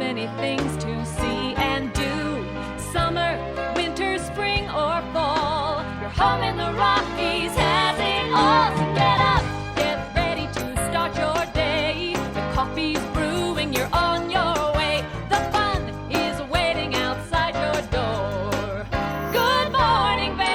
many things to see and do. Summer, winter, spring, or fall. Your home in the Rockies has it all. So get up, get ready to start your day. The coffee's brewing, you're on your way. The fun is waiting outside your door. Good morning, Vale.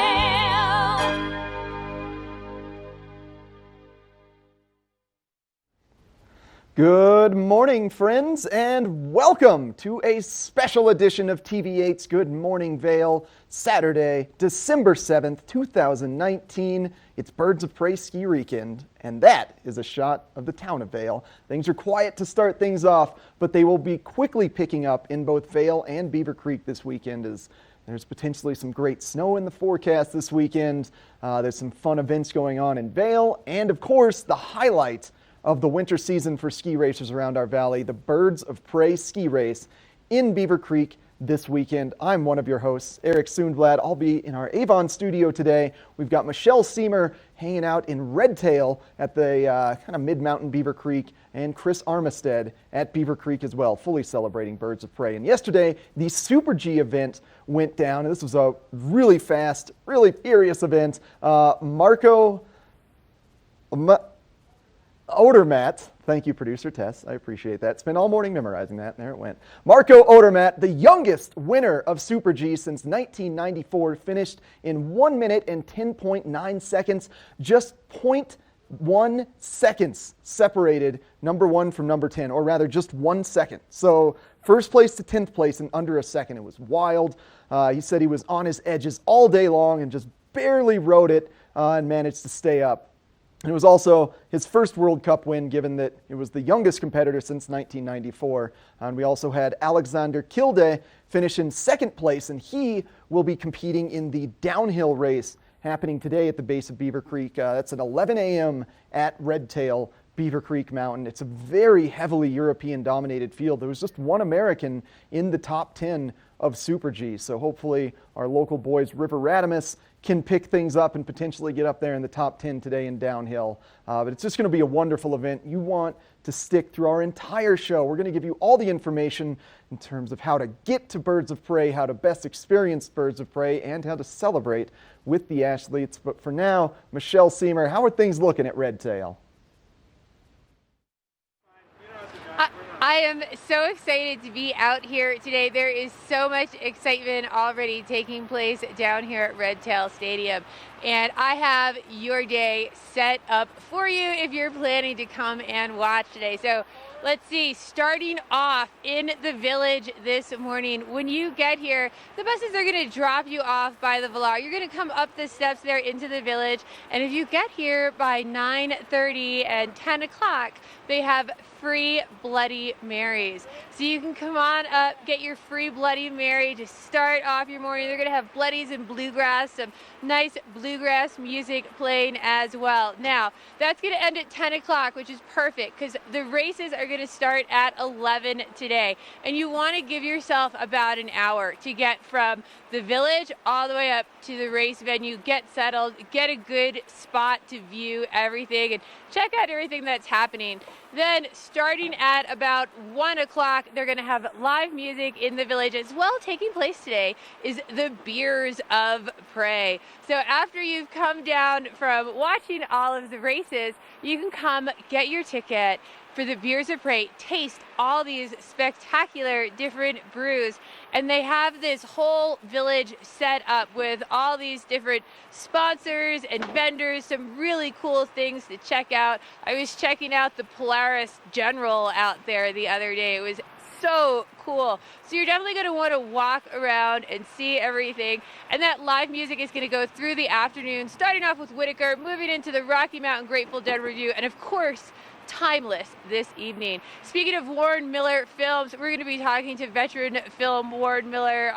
Good morning, friends, and welcome to a special edition of TV8's Good Morning Vale, Saturday, December 7th, 2019. It's Birds of Prey ski weekend, and that is a shot of the town of Vale. Things are quiet to start things off, but they will be quickly picking up in both Vale and Beaver Creek this weekend as there's potentially some great snow in the forecast this weekend. There's some fun events going on in Vale, and of course, the highlight of the winter season for ski racers around our valley, the Birds of Prey ski race in Beaver Creek this weekend. I'm one of your hosts, Eric Sundblad. I'll be in our Avon studio today. We've got Michelle Seamer hanging out in Redtail at the kind of mid-mountain Beaver Creek, and Chris Armistead at Beaver Creek as well, fully celebrating Birds of Prey. And yesterday, the Super G event went down, and this was a really fast, really furious event. Marco Odermatt, thank you, producer Tess, I appreciate that. Spent all morning memorizing that, there it went. Marco Odermatt, the youngest winner of Super G since 1994, finished in 1 minute and 10.9 seconds, just 0.1 seconds separated number 1 from number 10, or rather just 1 second. So first place to 10th place in under a second. It was wild. He said he was on his edges all day long and just barely rode it and managed to stay up. And it was also his first World Cup win, given that it was the youngest competitor since 1994. And we also had Alexander Kilde finish in second place, and he will be competing in the downhill race happening today at the base of Beaver Creek. That's at 11 a.m. at Redtail, Beaver Creek Mountain. It's a very heavily European-dominated field. There was just one American in the top 10 of Super G, so hopefully our local boys, River Radimus, can pick things up and potentially get up there in the top 10 today in downhill. But it's just going to be a wonderful event. You want to stick through our entire show. We're going to give you all the information in terms of how to get to Birds of Prey, how to best experience Birds of Prey, and how to celebrate with the athletes. But for now, Michelle Seamer, how are things looking at Redtail? I am so excited to be out here today. There is so much excitement already taking place down here at Redtail Stadium. And I have your day set up for you if you're planning to come and watch today. So let's see, starting off in the village this morning, when you get here, the buses are going to drop you off by the Velar. You're going to come up the steps there into the village. And if you get here by 9:30 and 10 o'clock, they have free Bloody Marys. So you can come on up, get your free Bloody Mary to start off your morning. They're going to have Bloodies and bluegrass, some nice bluegrass music playing as well. Now, that's going to end at 10 o'clock, which is perfect because the races are going to start at 11 today. And you want to give yourself about an hour to get from the village all the way up to the race venue, get settled, get a good spot to view everything, and check out everything that's happening. Then starting at about 1 o'clock, they're going to have live music in the village. As well, taking place today is the Beers of Prey. So after you've come down from watching all of the races, you can come get your ticket for the Beers of Prey, taste all these spectacular different brews, and they have this whole village set up with all these different sponsors and vendors, some really cool things to check out. I was checking out the Polaris General out there the other day. It was so cool. So you're definitely going to want to walk around and see everything. And that live music is going to go through the afternoon, starting off with Whitaker, moving into the Rocky Mountain Grateful Dead review, and of course, Timeless this evening. Speaking of Warren Miller films, we're going to be talking to veteran film Warren Miller,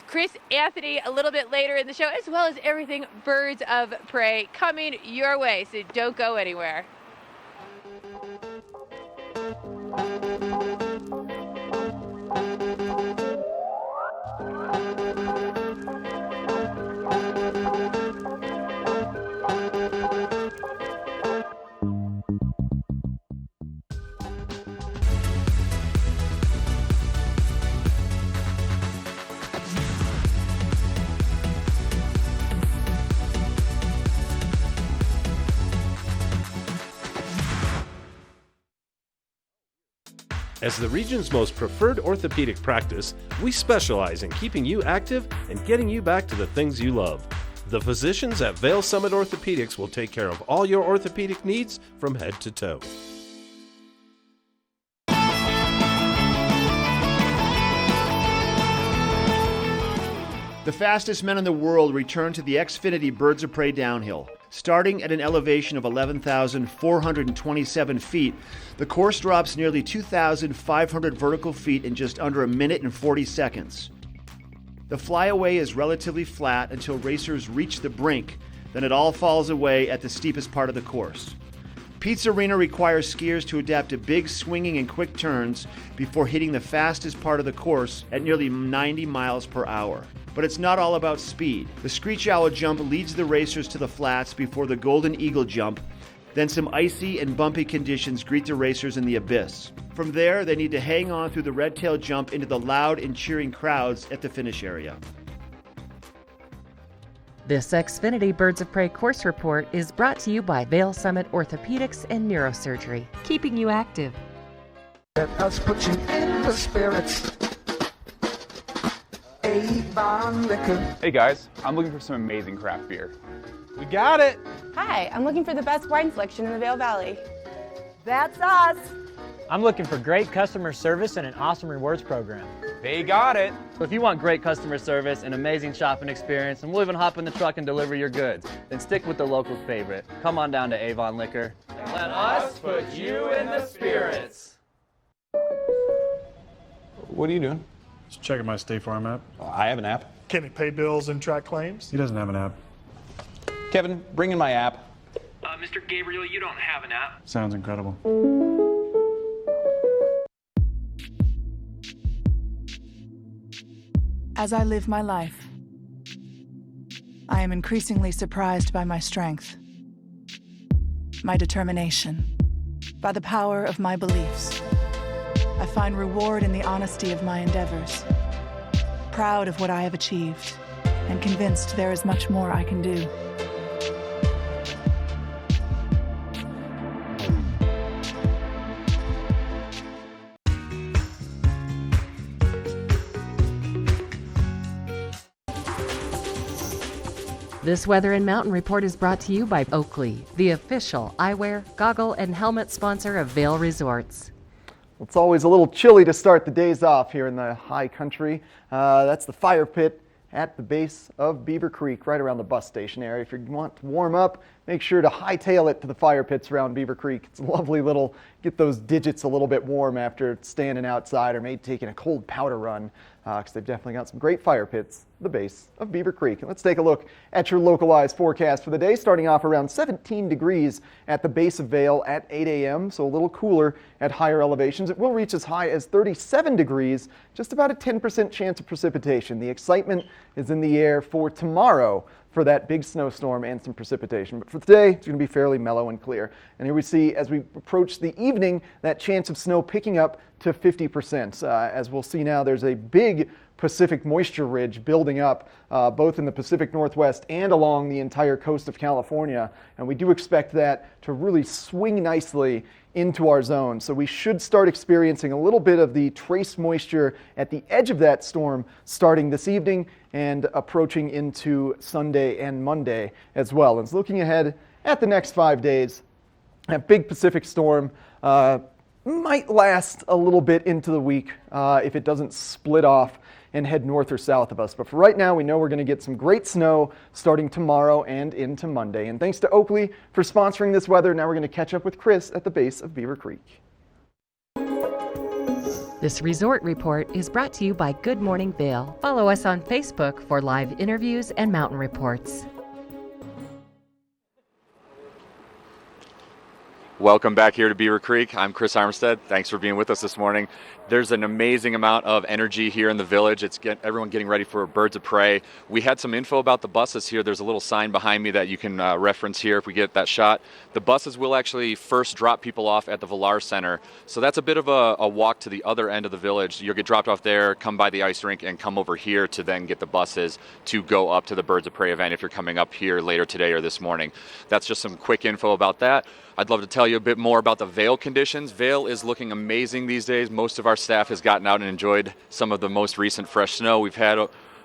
Chris Anthony, a little bit later in the show, as well as everything Birds of Prey coming your way. So don't go anywhere. As the region's most preferred orthopedic practice, we specialize in keeping you active and getting you back to the things you love. The physicians at Vail Summit Orthopedics will take care of all your orthopedic needs from head to toe. The fastest men in the world return to the Xfinity Birds of Prey downhill. Starting at an elevation of 11,427 feet, the course drops nearly 2,500 vertical feet in just under a minute and 40 seconds. The flyaway is relatively flat until racers reach the brink, then it all falls away at the steepest part of the course. Pete's Arena requires skiers to adapt to big swinging and quick turns before hitting the fastest part of the course at nearly 90 miles per hour. But it's not all about speed. The Screech Owl jump leads the racers to the flats before the Golden Eagle jump. Then some icy and bumpy conditions greet the racers in the abyss. From there, they need to hang on through the red tail jump into the loud and cheering crowds at the finish area. This Xfinity Birds of Prey course report is brought to you by Vail Summit Orthopedics and Neurosurgery, keeping you active. Let us put you in the spirits. Avon Liquor. Hey guys, I'm looking for some amazing craft beer. We got it! Hi, I'm looking for the best wine selection in the Vail Valley. That's us! I'm looking for great customer service and an awesome rewards program. They got it! So if you want great customer service, an amazing shopping experience, and we'll even hop in the truck and deliver your goods, then stick with the local favorite. Come on down to Avon Liquor. Let us put you in the spirits. What are you doing? Just checking my State Farm app. I have an app. Can he pay bills and track claims? He doesn't have an app. Kevin, bring in my app. Mr. Gabriel, you don't have an app. Sounds incredible. As I live my life, I am increasingly surprised by my strength, my determination, by the power of my beliefs. I find reward in the honesty of my endeavors, proud of what I have achieved, and convinced there is much more I can do. This weather and mountain report is brought to you by Oakley, the official eyewear, goggle, and helmet sponsor of Vail Resorts. Well, it's always a little chilly to start the days off here in the high country. That's the fire pit at the base of Beaver Creek, right around the bus station area. If you want to warm up, make sure to hightail it to the fire pits around Beaver Creek. It's a lovely little, get those digits a little bit warm after standing outside or maybe taking a cold powder run, because they've definitely got some great fire pits at the base of Beaver Creek. And let's take a look at your localized forecast for the day, starting off around 17 degrees at the base of Vail at 8 a.m., so a little cooler at higher elevations. It will reach as high as 37 degrees, just about a 10% chance of precipitation. The excitement is in the air for tomorrow for that big snowstorm and some precipitation. But for today, it's going to be fairly mellow and clear. And here we see, as we approach the evening, that chance of snow picking up to 50%. As we'll see now, there's a big Pacific moisture ridge building up both in the Pacific Northwest and along the entire coast of California. And we do expect that to really swing nicely into our zone. So we should start experiencing a little bit of the trace moisture at the edge of that storm starting this evening and approaching into Sunday and Monday as well. And looking ahead at the next 5 days, that big Pacific storm might last a little bit into the week if it doesn't split off and head north or south of us. But for right now, we know we're going to get some great snow starting tomorrow and into Monday. And thanks to Oakley for sponsoring this weather. Now we're going to catch up with Chris at the base of Beaver Creek. This resort report is brought to you by Good Morning Vail. Follow us on Facebook for live interviews and mountain reports. Welcome back here to Beaver Creek. I'm Chris Armstead. Thanks for being with us this morning. There's an amazing amount of energy here in the village. It's everyone getting ready for Birds of Prey. We had some info about the buses here. There's a little sign behind me that you can reference here if we get that shot. The buses will actually first drop people off at the Villar Center. So that's a bit of a walk to the other end of the village. You'll get dropped off there, come by the ice rink, and come over here to then get the buses to go up to the Birds of Prey event if you're coming up here later today or this morning. That's just some quick info about that. I'd love to tell you a bit more about the Vail conditions. Vail is looking amazing these days. Most of our staff has gotten out and enjoyed some of the most recent fresh snow. We've had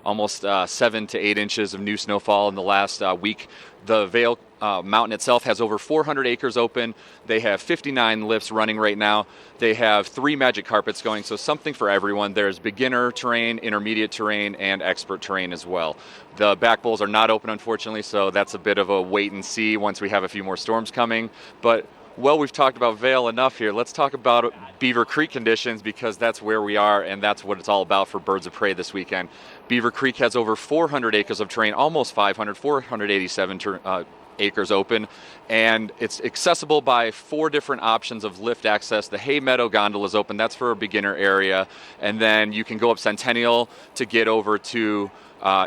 almost 7 to 8 inches of new snowfall in the last week. The Vail mountain itself has over 400 acres open. They have 59 lifts running right now. They have 3 magic carpets going, so something for everyone. There's beginner terrain, intermediate terrain, and expert terrain as well. The back bowls are not open, unfortunately, so that's a bit of a wait and see once we have a few more storms coming. But well, we've talked about Vail enough here. Let's talk about Beaver Creek conditions, because that's where we are and that's what it's all about for Birds of Prey this weekend. Beaver Creek has over 400 acres of terrain, almost 500, 487 acres open, and it's accessible by 4 different options of lift access. The Hay Meadow gondola is open, that's for a beginner area, and then you can go up Centennial to get over to,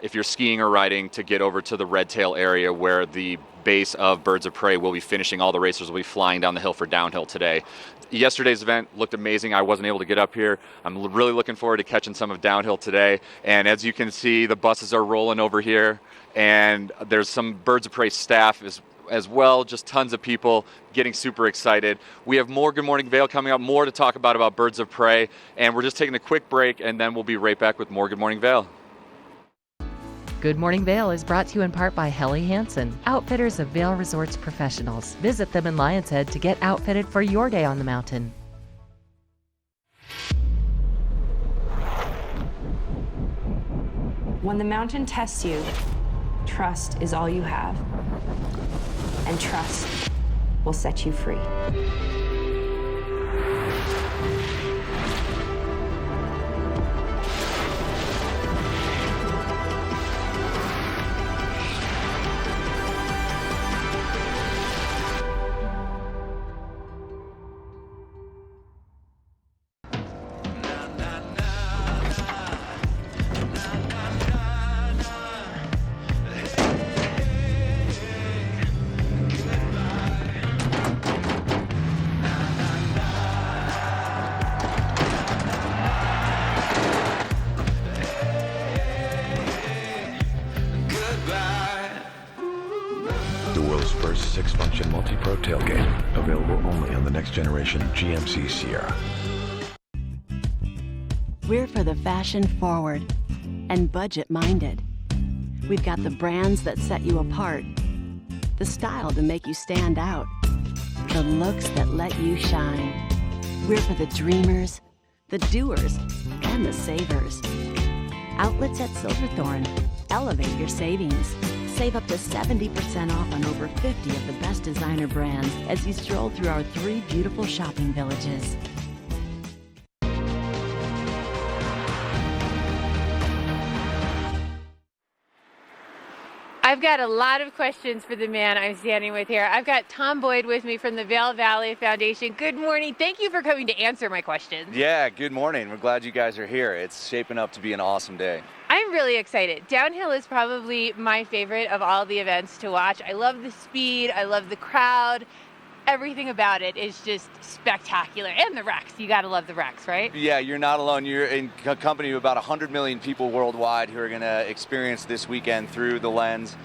if you're skiing or riding, to get over to the Red Tail area where the base of Birds of Prey will be finishing. All the racers will be flying down the hill for downhill today. Yesterday's event looked amazing. I wasn't able to get up here. I'm really looking forward to catching some of downhill today. And as you can see, the buses are rolling over here, and there's some Birds of Prey staff as well, just tons of people getting super excited. We have more Good Morning Vail coming up, more to talk about Birds of Prey, and we're just taking a quick break, and then we'll be right back with more Good Morning Vail. Good Morning Vail is brought to you in part by Helly Hansen, outfitters of Vail Resorts professionals. Visit them in Lion's Head to get outfitted for your day on the mountain. When the mountain tests you, trust is all you have. And trust will set you free. Six-function multi-pro tailgate, available only on the next generation GMC Sierra. We're for the fashion-forward and budget-minded. We've got the brands that set you apart, the style to make you stand out, the looks that let you shine. We're for the dreamers, the doers, and the savers. Outlets at Silverthorne. Elevate your savings. Save up to 70% off on over 50 of the best designer brands as you stroll through our 3 beautiful shopping villages. I've got a lot of questions for the man I'm standing with here. I've got Tom Boyd with me from the Vail Valley Foundation. Good morning. Thank you for coming to answer my questions. Yeah, good morning. We're glad you guys are here. It's shaping up to be an awesome day. I'm really excited. Downhill is probably my favorite of all the events to watch. I love the speed. I love the crowd. Everything about it is just spectacular. And the wrecks. You got to love the wrecks, right? Yeah, you're not alone. You're in company of about 100 million people worldwide who are going to experience this weekend through the lens,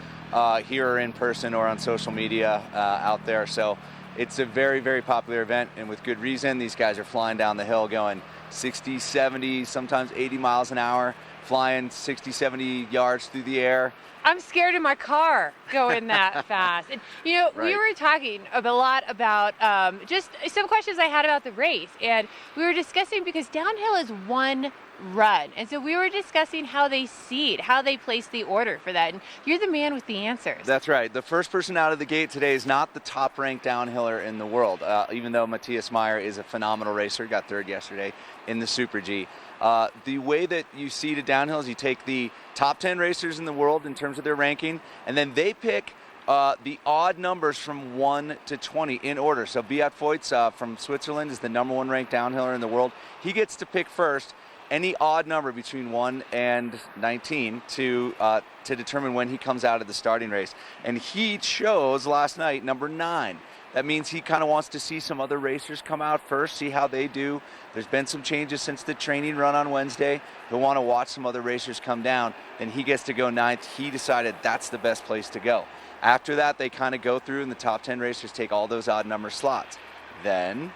here or in person or on social media out there. So it's a very, very popular event, and with good reason. These guys are flying down the hill going 60, 70, sometimes 80 miles an hour, flying 60, 70 yards through the air. I'm scared of my car going that fast. And, you know, Right. we were talking a lot about just some questions I had about the race. And we were discussing, because downhill is one run. And so we were discussing how they seed, how they place the order for that. And you're the man with the answers. That's right. The first person out of the gate today is not the top-ranked downhiller in the world, even though Matthias Meyer is a phenomenal racer, got third yesterday in the Super G. The way that you seed a downhill is you take the top 10 racers in the world in terms of their ranking, and then they pick the odd numbers from 1 to 20 in order. So Beat Feuz from Switzerland is the #1 ranked downhiller in the world. He gets to pick first any odd number between 1 and 19 to determine when he comes out of the starting race. And he chose last night number 9. That means he kind of wants to see some other racers come out first, see how they do. There's been some changes since the training run on Wednesday. He'll want to watch some other racers come down. Then he gets to go 9th. He decided that's the best place to go. After that, they kind of go through, and the top 10 racers take all those odd number slots. Then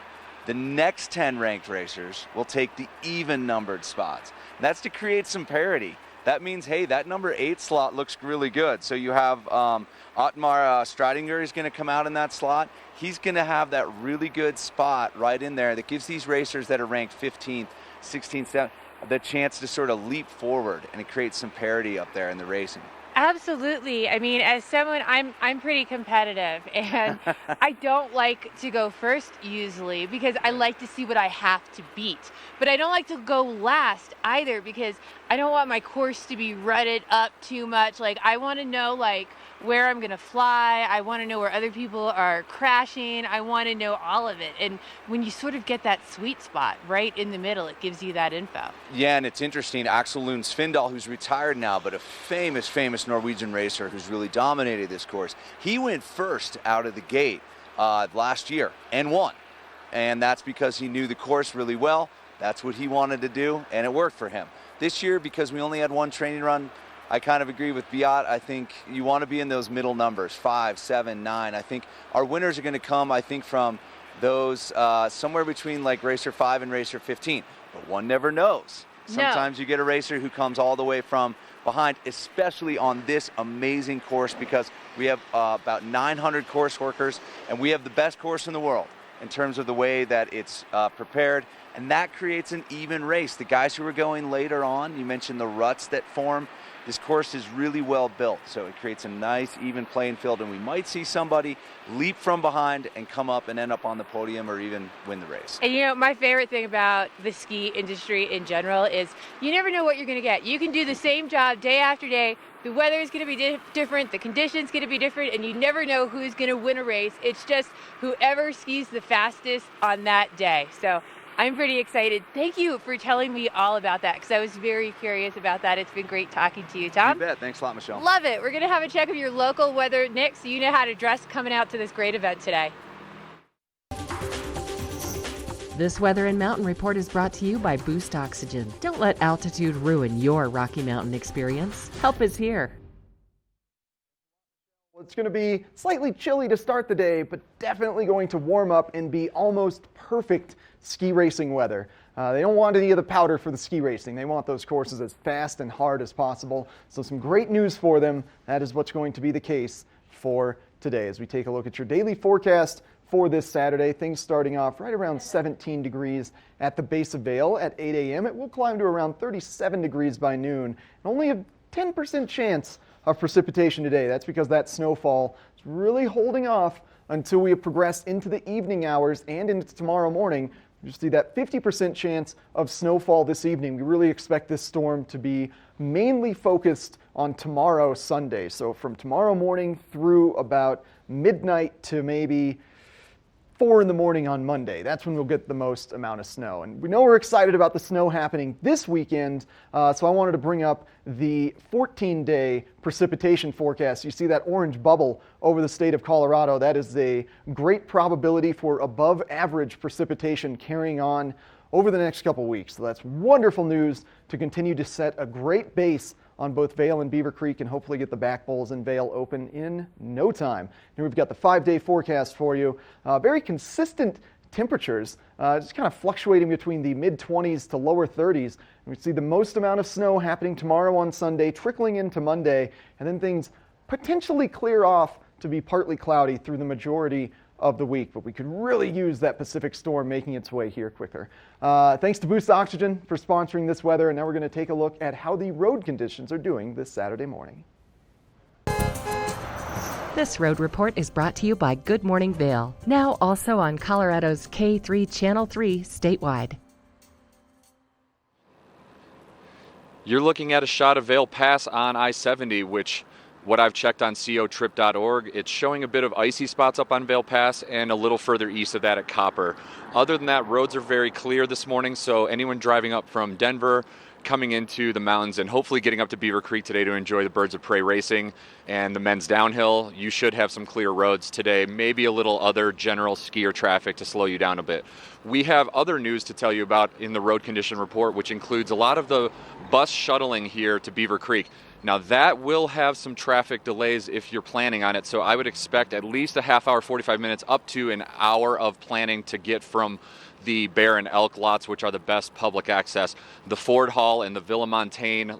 the next 10 ranked racers will take the even numbered spots. And that's to create some parity. That means, hey, that number 8 slot looks really good. So you have Otmar Stridinger is going to come out in that slot. He's going to have that really good spot right in there that gives these racers that are ranked 15th, 16th, 17th, the chance to sort of leap forward, and it creates some parity up there in the racing. Absolutely. I mean, as someone, I'm pretty competitive, and I don't like to go first usually because I like to see what I have to beat. But I don't like to go last either because I don't want my course to be rutted up too much. Like, I want to know where I'm going to fly. I want to know where other people are crashing. I want to know all of it. And when you sort of get that sweet spot right in the middle, it gives you that info. Yeah, and it's interesting. Axel Lund Svindal, who's retired now, but a famous Norwegian racer who's really dominated this course. He went first out of the gate last year and won. And that's because he knew the course really well. That's what he wanted to do, and it worked for him. This year, because we only had one training run, I kind of agree with Beat. I think you want to be in those middle numbers, 5, 7, 9. I think our winners are going to come, from those somewhere between racer 5 and racer 15. But one never knows. Sometimes you get a racer who comes all the way from behind, especially on this amazing course, because we have about 900 course workers, and we have the best course in the world in terms of the way that it's prepared. And that creates an even race. The guys who are going later on, you mentioned the ruts that form. This course is really well built, so it creates a nice, even playing field, and we might see somebody leap from behind and come up and end up on the podium or even win the race. And my favorite thing about the ski industry in general is you never know what you're going to get. You can do the same job day after day. The weather is going to be different, the conditions going to be different, and you never know who's going to win a race. It's just whoever skis the fastest on that day. So I'm pretty excited. Thank you for telling me all about that, because I was very curious about that. It's been great talking to you, Tom. You bet. Thanks a lot, Michelle. Love it. We're going to have a check of your local weather, Nick, so you know how to dress coming out to this great event today. This Weather and Mountain Report is brought to you by Boost Oxygen. Don't let altitude ruin your Rocky Mountain experience. Help is here. Well, it's going to be slightly chilly to start the day, but definitely going to warm up and be almost perfect ski racing weather. They don't want any of the powder for the ski racing. They want those courses as fast and hard as possible. So some great news for them. That is what's going to be the case for today. As we take a look at your daily forecast for this Saturday, things starting off right around 17 degrees at the base of Vail at 8 a.m. It will climb to around 37 degrees by noon, and only a 10% chance of precipitation today. That's because that snowfall is really holding off until we have progressed into the evening hours and into tomorrow morning. You see that 50% chance of snowfall this evening. We really expect this storm to be mainly focused on tomorrow, Sunday. So from tomorrow morning through about midnight to maybe 4 in the morning on Monday. That's when we'll get the most amount of snow. And we know we're excited about the snow happening this weekend, so I wanted to bring up the 14-day precipitation forecast. You see that orange bubble over the state of Colorado. That is a great probability for above average precipitation carrying on over the next couple weeks. So that's wonderful news to continue to set a great base on both Vail and Beaver Creek, and hopefully get the back bowls in Vail open in no time. Here we've got the 5-day forecast for you. Very consistent temperatures, just kind of fluctuating between the mid-20s to lower 30s. And we see the most amount of snow happening tomorrow on Sunday, trickling into Monday, and then things potentially clear off to be partly cloudy through the majority of the week, but we could really use that Pacific storm making its way here quicker. Thanks to Boost Oxygen for sponsoring this weather, and now we're going to take a look at how the road conditions are doing this Saturday morning. This road report is brought to you by Good Morning Vail, now also on Colorado's K3 Channel 3 statewide. You're looking at a shot of Vail Pass on I-70, which what I've checked on cotrip.org, it's showing a bit of icy spots up on Vail Pass and a little further east of that at Copper. Other than that, roads are very clear this morning, so anyone driving up from Denver coming into the mountains and hopefully getting up to Beaver Creek today to enjoy the Birds of Prey racing and the men's downhill, you should have some clear roads today, maybe a little other general skier traffic to slow you down a bit. We have other news to tell you about in the road condition report, which includes a lot of the bus shuttling here to Beaver Creek. Now that will have some traffic delays if you're planning on it, so I would expect at least a half hour, 45 minutes, up to an hour of planning to get from the bear and elk lots, which are the best public access. The Ford Hall and the Villa Montaigne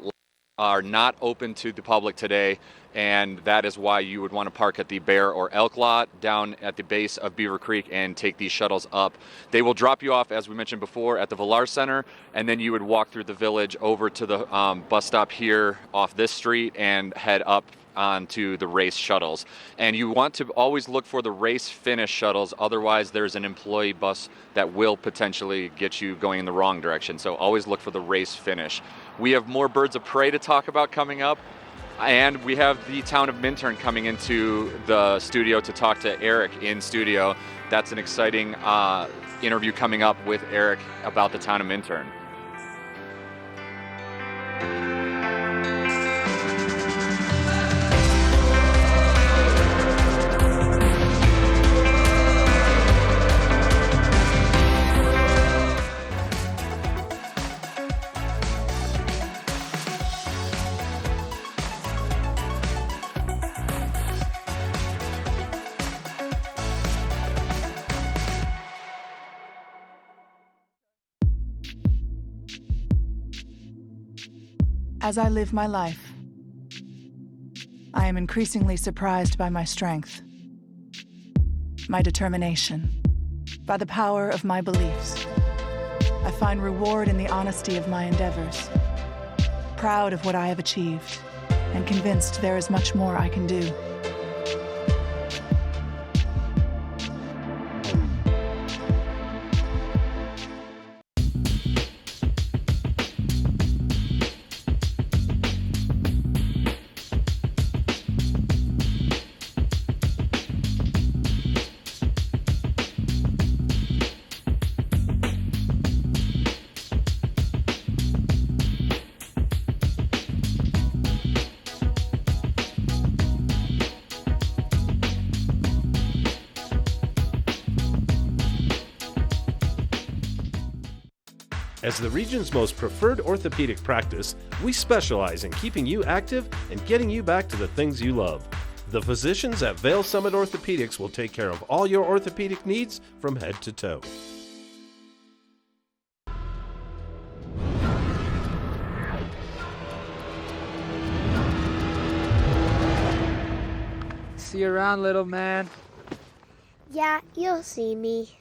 are not open to the public today, and that is why you would want to park at the bear or elk lot down at the base of Beaver Creek and take these shuttles up. They will drop you off, as we mentioned before, at the Villar Center, and then you would walk through the village over to the bus stop here off this street and head up onto the race shuttles. And you want to always look for the race finish shuttles, otherwise there's an employee bus that will potentially get you going in the wrong direction. So always look for the race finish. We have more Birds of Prey to talk about coming up, and we have the town of Minturn coming into the studio to talk to Eric in studio. That's an exciting interview coming up with Eric about the town of Minturn. As I live my life, I am increasingly surprised by my strength, my determination, by the power of my beliefs. I find reward in the honesty of my endeavors, proud of what I have achieved, and convinced there is much more I can do. As the region's most preferred orthopedic practice, we specialize in keeping you active and getting you back to the things you love. The physicians at Vail Summit Orthopedics will take care of all your orthopedic needs from head to toe. See you around, little man. Yeah, you'll see me.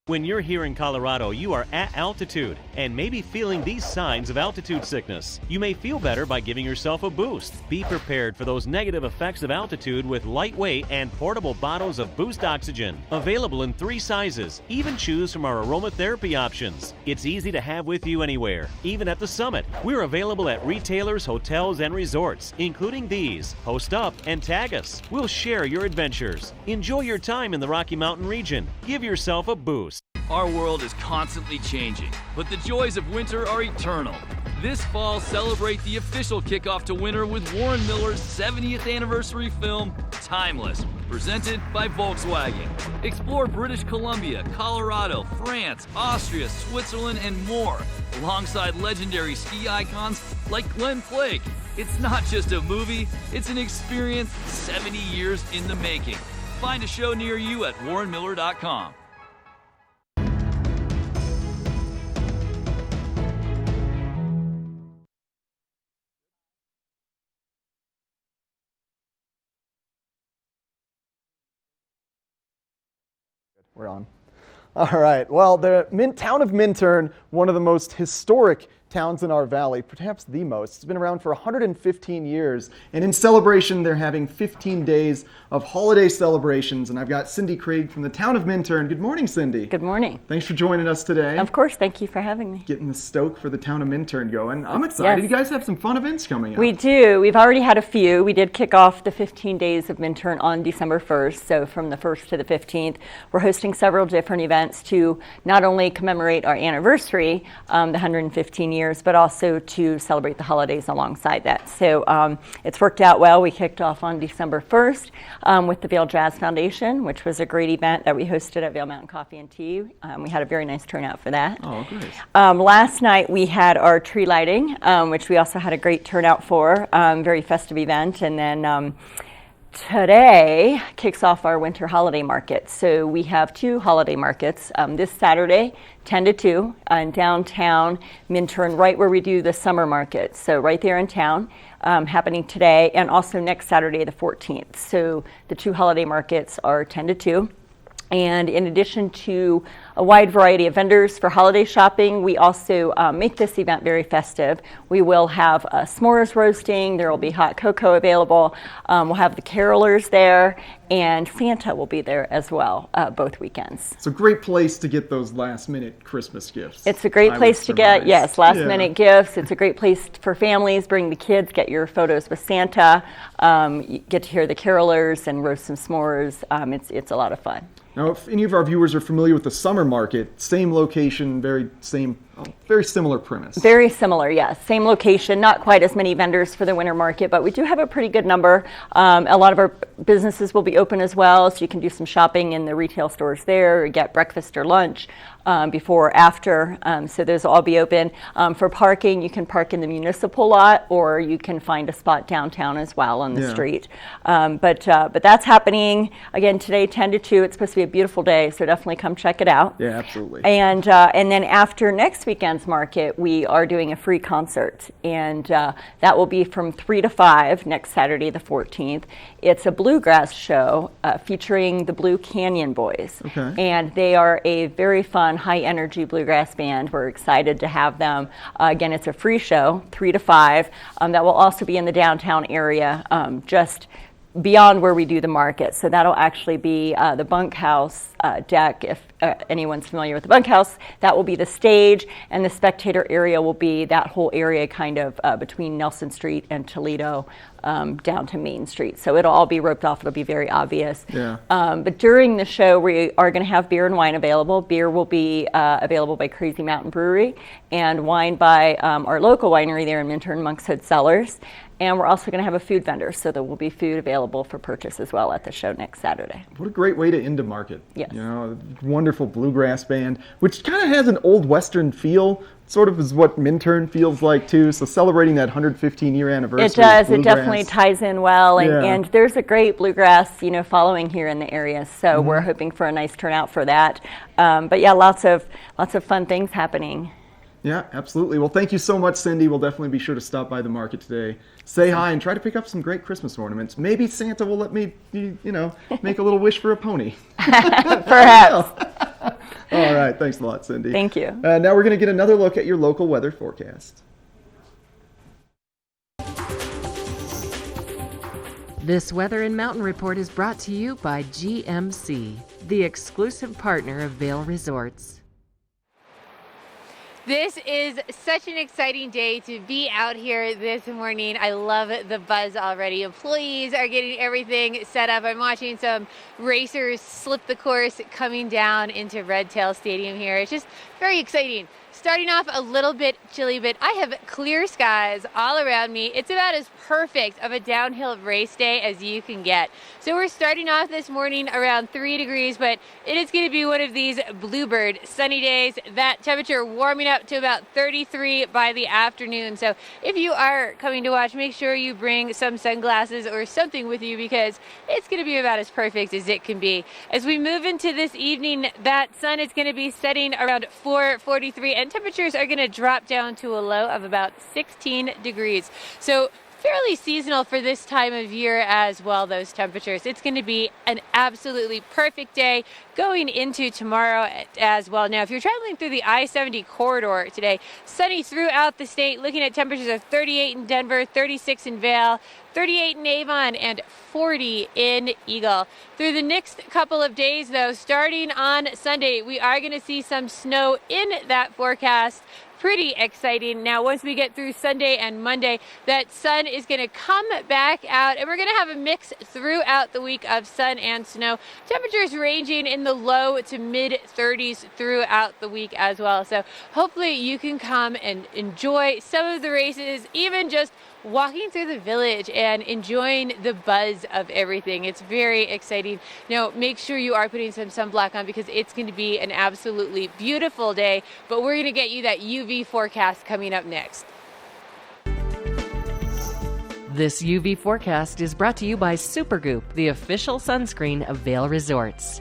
When you're here in Colorado, you are at altitude and may be feeling these signs of altitude sickness. You may feel better by giving yourself a boost. Be prepared for those negative effects of altitude with lightweight and portable bottles of Boost Oxygen. Available in 3 sizes. Even choose from our aromatherapy options. It's easy to have with you anywhere, even at the summit. We're available at retailers, hotels, and resorts, including these. Post up and tag us. We'll share your adventures. Enjoy your time in the Rocky Mountain region. Give yourself a boost. Our world is constantly changing, but the joys of winter are eternal. This fall, celebrate the official kickoff to winter with Warren Miller's 70th anniversary film, Timeless, presented by Volkswagen. Explore British Columbia, Colorado, France, Austria, Switzerland, and more, alongside legendary ski icons like Glenn Flake. It's not just a movie, it's an experience 70 years in the making. Find a show near you at warrenmiller.com. We're on. All right. Well, the town of Minturn, one of the most historic towns in our valley, perhaps the most. It's been around for 115 years, and in celebration, they're having 15 days of holiday celebrations, and I've got Cindy Craig from the town of Minturn. Good morning, Cindy. Good morning. Thanks for joining us today. Of course, thank you for having me. Getting the stoke for the town of Minturn going. I'm excited. Yes. You guys have some fun events coming up. We do. We've already had a few. We did kick off the 15 days of Minturn on December 1st, so from the 1st to the 15th, we're hosting several different events to not only commemorate our anniversary, the 115 years, but also to celebrate the holidays alongside that. So it's worked out well. We kicked off on December 1st with the Vail Jazz Foundation, which was a great event that we hosted at Vail Mountain Coffee and Tea. We had a very nice turnout for that. Oh, great. Last night we had our tree lighting, which we also had a great turnout for, very festive event. And then today kicks off our winter holiday market. So we have two holiday markets this Saturday, 10 to 2, in downtown Minturn, right where we do the summer market. So right there in town, happening today, and also next Saturday, the 14th. So the two holiday markets are 10 to 2. And in addition to a wide variety of vendors for holiday shopping, we also make this event very festive. We will have s'mores roasting, there will be hot cocoa available, we'll have the carolers there, and Santa will be there as well, both weekends. It's a great place to get those last-minute Christmas gifts. It's a great place to get, yes, last-minute gifts. It's a great place for families. Bring the kids, get your photos with Santa, you get to hear the carolers and roast some s'mores. It's a lot of fun. Now, if any of our viewers are familiar with the summer market, same location, very similar premise. Very similar, yes. Same location, not quite as many vendors for the winter market, but we do have a pretty good number. A lot of our businesses will be open as well, so you can do some shopping in the retail stores there, or get breakfast or lunch before or after. So those will all be open. For parking, you can park in the municipal lot, or you can find a spot downtown as well on the street. But that's happening, again, today, 10 to 2. It's supposed to be a beautiful day, so definitely come check it out. Yeah, absolutely. And then after next weekend's market, we are doing a free concert, and that will be from 3 to 5 next Saturday, the 14th. It's a bluegrass show featuring the Blue Canyon Boys. Okay. And they are a very fun, high-energy bluegrass band. We're excited to have them. Again, it's a free show, 3 to 5. That will also be in the downtown area, just beyond where we do the market. So that'll actually be the bunkhouse deck. If anyone's familiar with the bunkhouse, that will be the stage, and the spectator area will be that whole area kind of between Nelson Street and Toledo down to Main Street. So it'll all be roped off. It'll be very obvious. Yeah. But during the show, we are going to have beer and wine available. Beer will be available by Crazy Mountain Brewery, and wine by our local winery there in Minturn, Monk's Hood Cellars. And we're also going to have a food vendor, so there will be food available for purchase as well at the show next Saturday. What a great way to end a market. Yes. You know, a wonderful bluegrass band, which kind of has an old Western feel, sort of is what Minturn feels like too. So celebrating that 115-year anniversary. It does. It bluegrass. definitely ties in well, and there's a great bluegrass, following here in the area. So we're hoping for a nice turnout for that. But yeah, lots of fun things happening. Yeah, absolutely. Well, thank you so much, Cindy. We'll definitely be sure to stop by the market today, say hi, and try to pick up some great Christmas ornaments. Maybe Santa will let me, make a little wish for a pony. Perhaps. All right. Thanks a lot, Cindy. Thank you. Now we're going to get another look at your local weather forecast. This Weather and Mountain Report is brought to you by GMC, the exclusive partner of Vail Resorts. This is such an exciting day to be out here this morning. I love the buzz already. Employees are getting everything set up. I'm watching some racers slip the course coming down into Red Tail Stadium here. It's just very exciting. Starting off a little bit chilly, but I have clear skies all around me. It's about as perfect of a downhill race day as you can get. So we're starting off this morning around 3 degrees, but it is going to be one of these bluebird sunny days. That temperature warming up to about 33 by the afternoon. So if you are coming to watch, make sure you bring some sunglasses or something with you, because it's going to be about as perfect as it can be. As we move into this evening, that sun is going to be setting around 4:43, and temperatures are going to drop down to a low of about 16 degrees. So fairly seasonal for this time of year as well, those temperatures. It's going to be an absolutely perfect day going into tomorrow as well. Now, if you're traveling through the I-70 corridor today, sunny throughout the state, looking at temperatures of 38 in Denver, 36 in Vail, 38 in Avon, and 40 in Eagle. Through the next couple of days, though, starting on Sunday, we are going to see some snow in that forecast. Pretty exciting. Now, once we get through Sunday and Monday, that sun is going to come back out, and we're going to have a mix throughout the week of sun and snow. Temperatures ranging in the low to mid 30s throughout the week as well. So hopefully you can come and enjoy some of the races, even just walking through the village and enjoying the buzz of everything. It's very exciting. Now, make sure you are putting some sunblock on because it's going to be an absolutely beautiful day, but we're going to get you that UV forecast coming up next. This UV forecast is brought to you by Supergoop, the official sunscreen of Vail Resorts.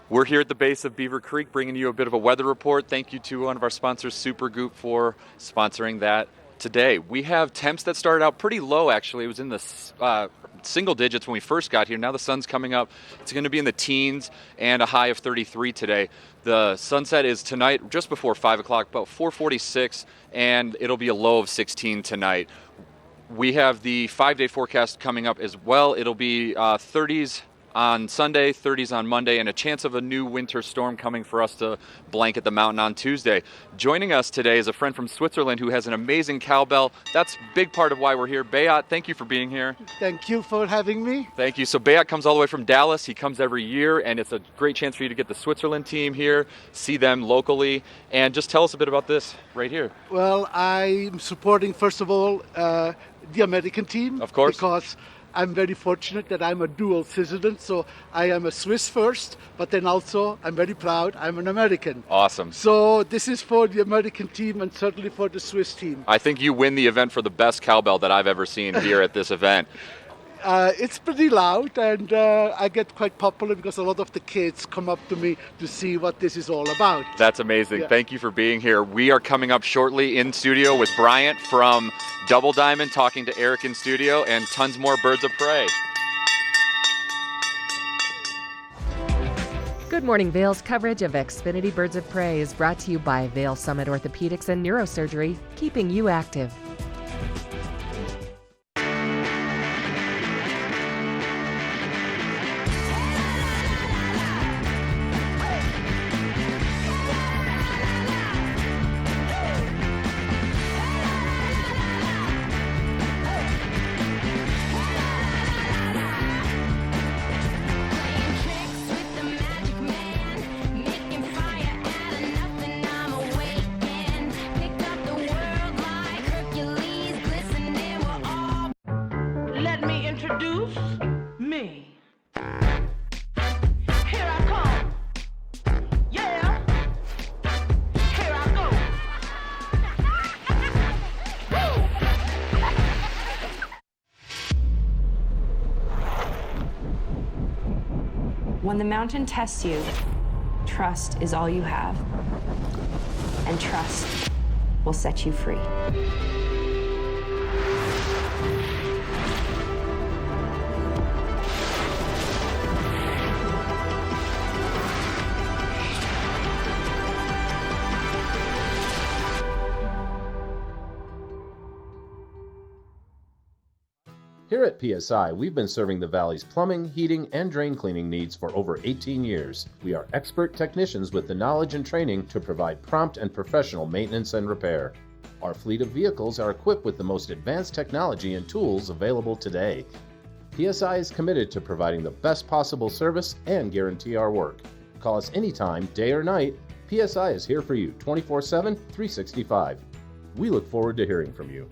We're here at the base of Beaver Creek bringing you a bit of a weather report. Thank you to one of our sponsors, Supergoop, for sponsoring that today. We have temps that started out pretty low, actually. It was in the single digits when we first got here. Now the sun's coming up. It's going to be in the teens and a high of 33 today. The sunset is tonight just before 5 o'clock, about 4:46, and it'll be a low of 16 tonight. We have the 5-day forecast coming up as well. It'll be 30s on Sunday, 30s on Monday, and a chance of a new winter storm coming for us to blanket the mountain on Tuesday. Joining us today is a friend from Switzerland who has an amazing cowbell. That's a big part of why we're here. Beat, thank you for being here. Thank you for having me. Thank you. So Beat comes all the way from Dallas. He comes every year, and it's a great chance for you to get the Switzerland team here, see them locally, and just tell us a bit about this right here. Well, I'm supporting, first of all, the American team. Of course. Because I'm very fortunate that I'm a dual citizen, so I am a Swiss first, but then also I'm very proud I'm an American. Awesome. So this is for the American team and certainly for the Swiss team. I think you win the event for the best cowbell that I've ever seen here at this event. It's pretty loud, and I get quite popular because a lot of the kids come up to me to see what this is all about. That's amazing. Yeah. Thank you for being here. We are coming up shortly in studio with Bryant from Double Diamond, talking to Eric in studio, and tons more birds of prey. Good Morning Vail's coverage of Xfinity Birds of Prey is brought to you by Vail Summit Orthopedics and Neurosurgery, keeping you active. Let me introduce me. Here I come. Yeah. Here I go. When the mountain tests you, trust is all you have. And trust will set you free. Here at PSI, we've been serving the Valley's plumbing, heating, and drain cleaning needs for over 18 years. We are expert technicians with the knowledge and training to provide prompt and professional maintenance and repair. Our fleet of vehicles are equipped with the most advanced technology and tools available today. PSI is committed to providing the best possible service and guarantee our work. Call us anytime, day or night. PSI is here for you 24/7, 365. We look forward to hearing from you.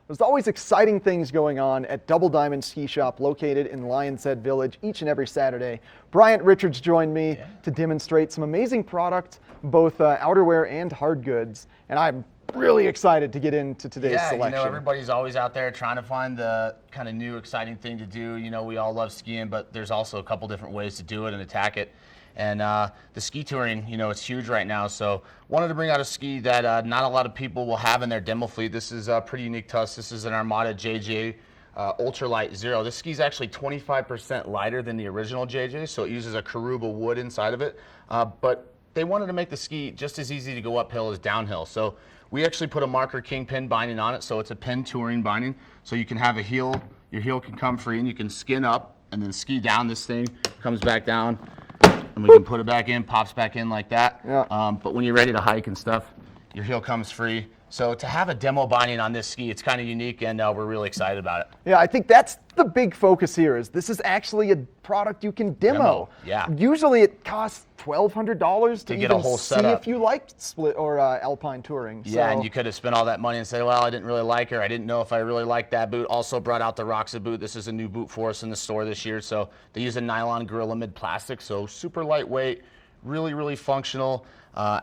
There's always exciting things going on at Double Diamond Ski Shop located in Lion's Head Village each and every Saturday. Bryant Richards joined me to demonstrate some amazing product, both outerwear and hard goods. And I'm really excited to get into today's selection. You know, everybody's always out there trying to find the kind of new, exciting thing to do. You know, we all love skiing, but there's also a couple different ways to do it and attack it. And the ski touring, you know, it's huge right now. So wanted to bring out a ski that not a lot of people will have in their demo fleet. This is pretty unique to us. This is an Armada JJ Ultralight Zero. This ski is actually 25% lighter than the original JJ, so it uses a Karuba wood inside of it. But they wanted to make the ski just as easy to go uphill as downhill. So we actually put a Marker King pin binding on it, so it's a pin touring binding. So you can have a heel, your heel can come free, and you can skin up and then ski down this thing, comes back down, and we can put it back in, pops back in like that. Yeah. But when you're ready to hike and stuff, your heel comes free. So to have a demo binding on this ski, it's kind of unique, and we're really excited about it. Yeah, I think that's the big focus here. Is this is actually a product you can demo. Yeah. Usually it costs $1,200 to get even a whole see setup. if you liked split or Alpine touring. Yeah, So- and you could have spent all that money and said, well, I didn't really like her. I didn't know if I really liked that boot. Also brought out the Roxa boot. This is a new boot for us in the store this year. So they use a nylon Gorilla Mid plastic, so super lightweight, really, really functional.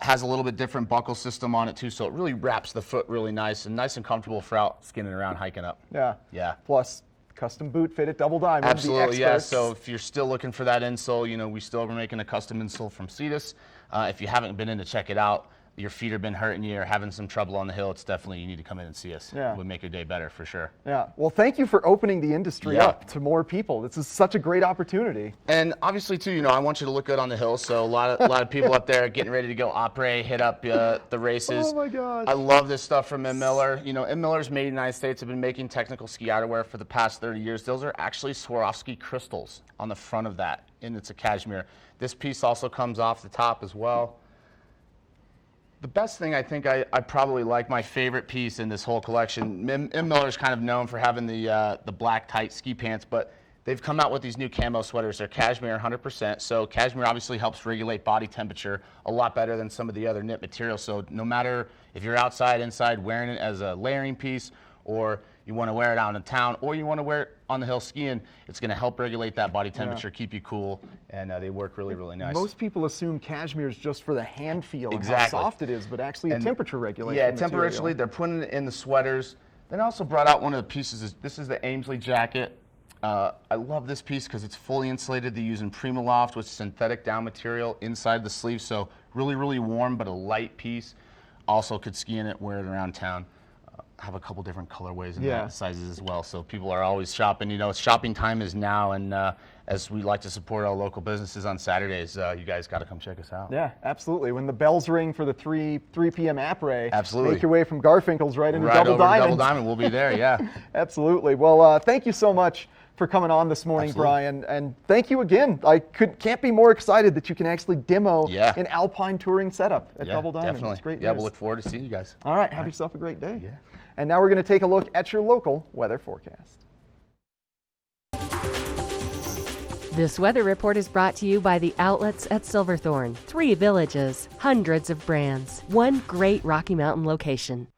Has a little bit different buckle system on it too, so it really wraps the foot really nice and comfortable for out skinning around, hiking up. Yeah. Yeah. Plus, custom boot fit at Double Diamond. Absolutely, the yeah. experts. So if you're still looking for that insole, you know, we still are making a custom insole from Cetus. If you haven't been in to check it out, your feet have been hurting you or having some trouble on the hill, it's definitely, you need to come in and see us. Yeah. It would make your day better for sure. Yeah. Well, thank you for opening the industry Yeah. up to more people. This is such a great opportunity. And obviously too, you know, I want you to look good on the hill. So a lot of people up there getting ready to go après, hit up the races. Oh my gosh. I love this stuff from M. Miller. You know, M. Miller's made in the United States, have been making technical ski outerwear for the past 30 years. Those are actually Swarovski crystals on the front of that, and it's a cashmere. This piece also comes off the top as well. The best thing I think I probably like, my favorite piece in this whole collection, M. Miller's kind of known for having the black tight ski pants, but they've come out with these new camo sweaters. They're cashmere 100%. So cashmere obviously helps regulate body temperature a lot better than some of the other knit materials. So no matter if you're outside, inside, wearing it as a layering piece, or you want to wear it out in town, or you want to wear it on the hill skiing, it's going to help regulate that body temperature, keep you cool, and they work really, really nice. Most people assume cashmere is just for the hand feel and how Exactly. soft it is, but actually a temperature regulation Yeah, material. temperaturely, they're putting it in the sweaters. Then I also brought out one of the pieces. This is the Amesley jacket. I love this piece because it's fully insulated. They're using Primaloft with synthetic down material inside the sleeve, so really, really warm, but a light piece. Also could ski in it, wear it around town. Have a couple different colorways and sizes as well, so people are always shopping. You know, shopping time is now, and as we like to support our local businesses on Saturdays, you guys got to come check us out. Yeah, absolutely. When the bells ring for the 3 p.m. après, Absolutely. make your way from Garfinkel's right into Right Double over to Diamond. Double Diamond, we'll be there, yeah. Absolutely. Well, thank you so much for coming on this morning, Absolutely. Brian, and thank you again. I can't be more excited that you can actually demo an Alpine touring setup at Double Diamond. Definitely. It's great Yeah, news. we'll look forward to seeing you guys. All right, have yourself a great day. Yeah. And now we're going to take a look at your local weather forecast. This weather report is brought to you by the outlets at Silverthorne. 3 villages, hundreds of brands, one great Rocky Mountain location.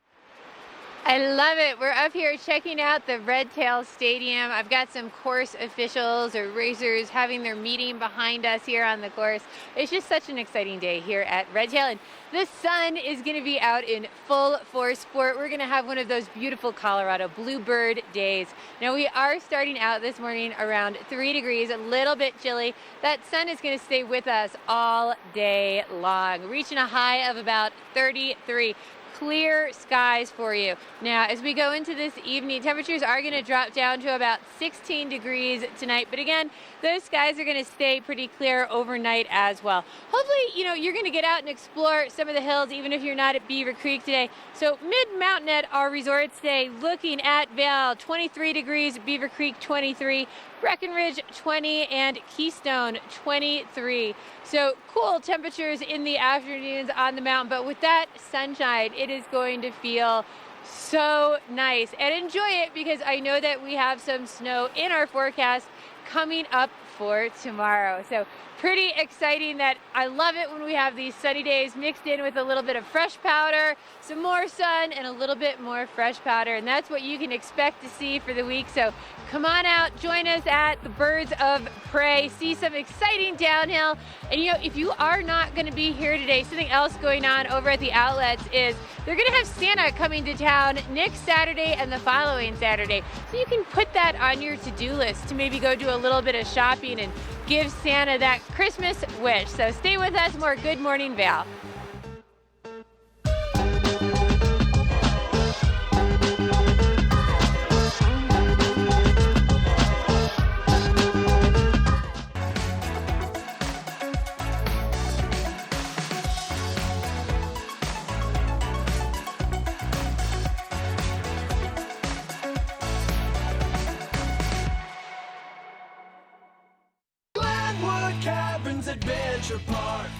I love it. We're up here checking out the Red Tail Stadium. I've got some course officials or racers having their meeting behind us here on the course. It's just such an exciting day here at Red Tail, and the sun is going to be out in full force sport. We're going to have one of those beautiful Colorado bluebird days. Now we are starting out this morning around 3 degrees, a little bit chilly. That sun is going to stay with us all day long, reaching a high of about 33. Clear skies for you. Now, as we go into this evening, temperatures are going to drop down to about 16 degrees tonight. But again, those skies are going to stay pretty clear overnight as well. Hopefully, you know, you're going to get out and explore some of the hills, even if you're not at Beaver Creek today. So mid-mountain at our resorts today, looking at Vail, 23 degrees, Beaver Creek 23, Breckenridge 20, and Keystone 23. So cool temperatures in the afternoons on the mountain, but with that sunshine, it is going to feel so nice. And enjoy it, because I know that we have some snow in our forecast coming up for tomorrow. So pretty exciting. That I love it when we have these sunny days mixed in with a little bit of fresh powder, some more sun, and a little bit more fresh powder. And that's what you can expect to see for the week. So come on out, join us at the Birds of Prey, see some exciting downhill. And you know, if you are not going to be here today, something else going on over at the outlets is they're going to have Santa coming to town next Saturday and the following Saturday. So you can put that on your to-do list to maybe go do a little bit of shopping and give Santa that Christmas wish. So stay with us, more Good Morning Val.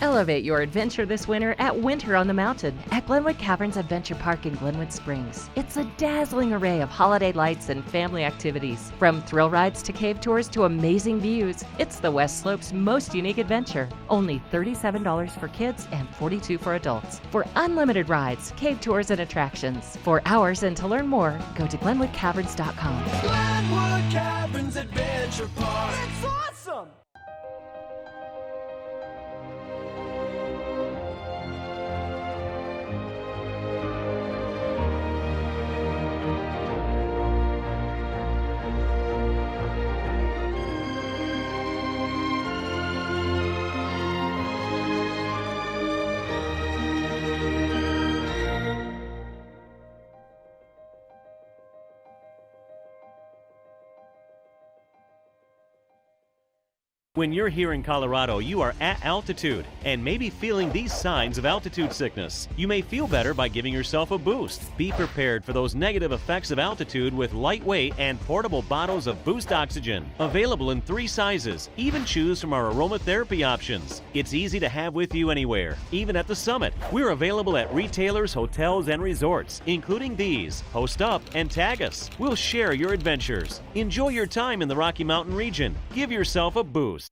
Elevate your adventure this winter at Winter on the Mountain at Glenwood Caverns Adventure Park in Glenwood Springs. It's a dazzling array of holiday lights and family activities. From thrill rides to cave tours to amazing views, it's the West Slope's most unique adventure. Only $37 for kids and $42 for adults. For unlimited rides, cave tours, and attractions. For hours and to learn more, go to GlenwoodCaverns.com. Glenwood Caverns Adventure Park. It's awesome! When you're here in Colorado, you are at altitude and maybe feeling these signs of altitude sickness. You may feel better by giving yourself a boost. Be prepared for those negative effects of altitude with lightweight and portable bottles of Boost Oxygen. Available in 3 sizes. Even choose from our aromatherapy options. It's easy to have with you anywhere, even at the summit. We're available at retailers, hotels, and resorts, including these. Post up and tag us. We'll share your adventures. Enjoy your time in the Rocky Mountain region. Give yourself a boost.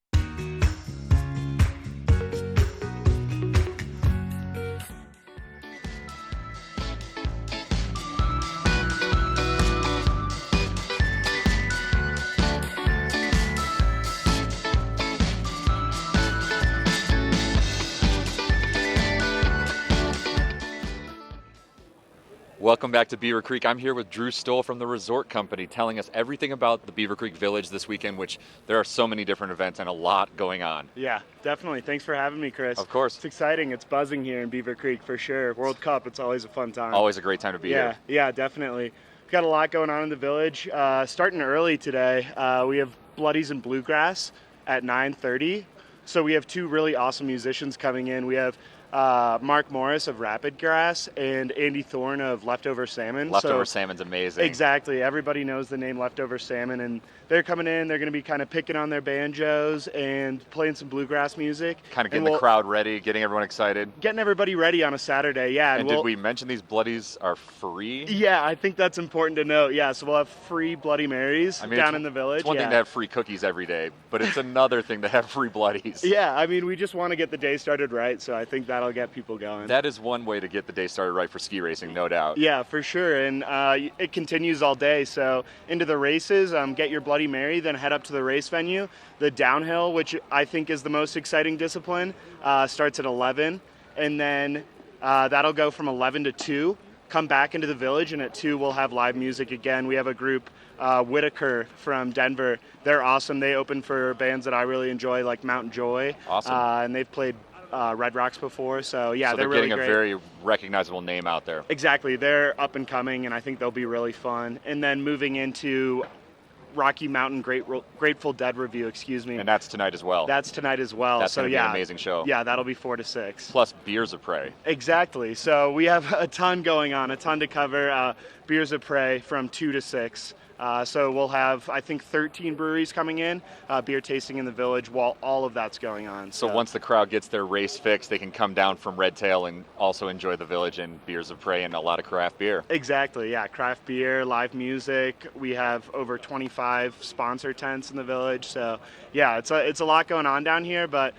Welcome back to Beaver Creek. I'm here with Drew Stoll from the Resort Company telling us everything about the Beaver Creek Village this weekend, which there are so many different events and a lot going on. Yeah, definitely. Thanks for having me, Chris. Of course. It's exciting. It's buzzing here in Beaver Creek for sure. World Cup, it's always a fun time. Always a great time to be here. Yeah, definitely. We've got a lot going on in the village. Starting early today, we have Bloodies and Bluegrass at 9:30. So we have 2 really awesome musicians coming in. We have Mark Morris of Rapid Grass and Andy Thorne of Leftover Salmon. Leftover Salmon's amazing. Exactly. Everybody knows the name Leftover Salmon, and they're coming in. They're going to be kind of picking on their banjos and playing some bluegrass music. Kind of getting the crowd ready, getting everyone excited. Getting everybody ready on a Saturday, yeah. And did we mention these Bloodies are free? Yeah, I think that's important to note. Yeah, so we'll have free Bloody Marys down in the village. It's one thing to have free cookies every day, but it's another thing to have free Bloodies. Yeah, I mean, we just want to get the day started right, so I think that'll get people going. That is one way to get the day started right for ski racing, no doubt. Yeah, for sure, and it continues all day. So into the races, get your Bloody Mary, then head up to the race venue. The downhill, which I think is the most exciting discipline, starts at 11, and then that'll go from 11 to 2. Come back into the village, and at 2 we'll have live music again. We have a group, Whitaker from Denver. They're awesome. They open for bands that I really enjoy, like Mountain Joy. Awesome. And they've played Red Rocks before, so yeah, so they're really getting great. a very recognizable name out there. Exactly. They're up and coming, and I think they'll be really fun. And then moving into Rocky Mountain Grateful Dead review, And that's tonight as well. That's tonight as well. That's so going to be an amazing show. Yeah, that'll be 4 to 6. Plus Beers of Prey. Exactly. So we have a ton going on, a ton to cover. Beers of Prey from 2 to 6. So we'll have, I think, 13 breweries coming in, beer tasting in the village while all of that's going on. So once the crowd gets their race fix, they can come down from Red Tail and also enjoy the village and Beers of Prey and a lot of craft beer. Exactly, yeah. Craft beer, live music. We have over 25 sponsor tents in the village. So yeah, it's a lot going on down here, but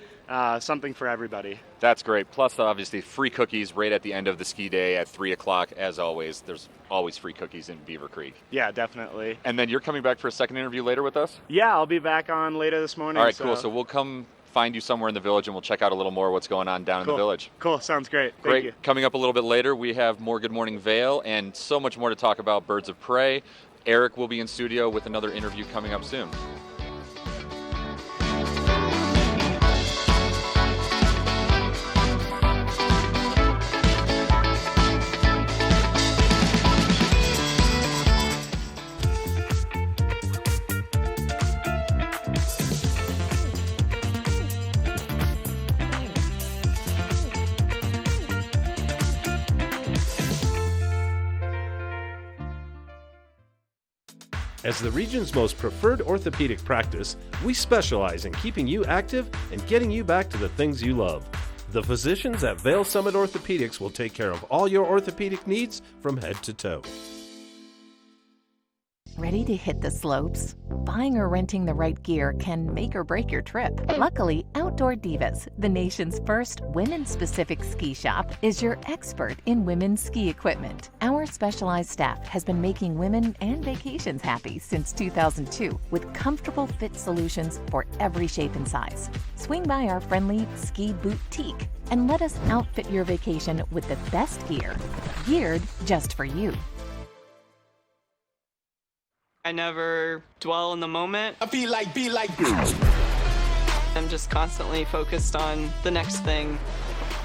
something for everybody. That's great. Plus, obviously, free cookies right at the end of the ski day at 3 o'clock. As always, there's always free cookies in Beaver Creek. Yeah, definitely. And then you're coming back for a second interview later with us? Yeah, I'll be back on later this morning. All right, cool. So we'll come find you somewhere in the village and we'll check out a little more what's going on down in the village. Cool, sounds great. Thank Great. you. Coming up a little bit later, we have more Good Morning Vale and so much more to talk about Birds of Prey. Eric will be in studio with another interview coming up soon. As the region's most preferred orthopedic practice, we specialize in keeping you active and getting you back to the things you love. The physicians at Vail Summit Orthopedics will take care of all your orthopedic needs from head to toe. Ready to hit the slopes? Buying or renting the right gear can make or break your trip. Luckily, Outdoor Divas, the nation's first women-specific ski shop, is your expert in women's ski equipment. Our specialized staff has been making women and vacations happy since 2002 with comfortable fit solutions for every shape and size. Swing by our friendly ski boutique and let us outfit your vacation with the best gear, geared just for you. I never dwell in the moment. I be like. I'm just constantly focused on the next thing.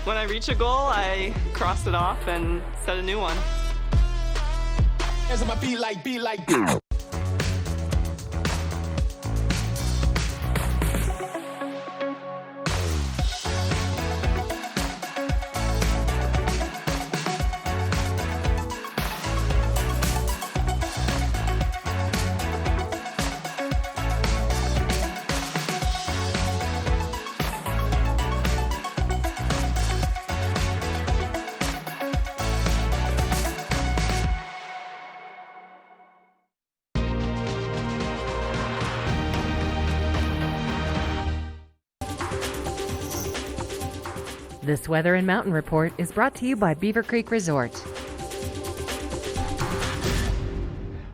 When I reach a goal, I cross it off and set a new one. As I be like. This Weather and Mountain Report is brought to you by Beaver Creek Resort.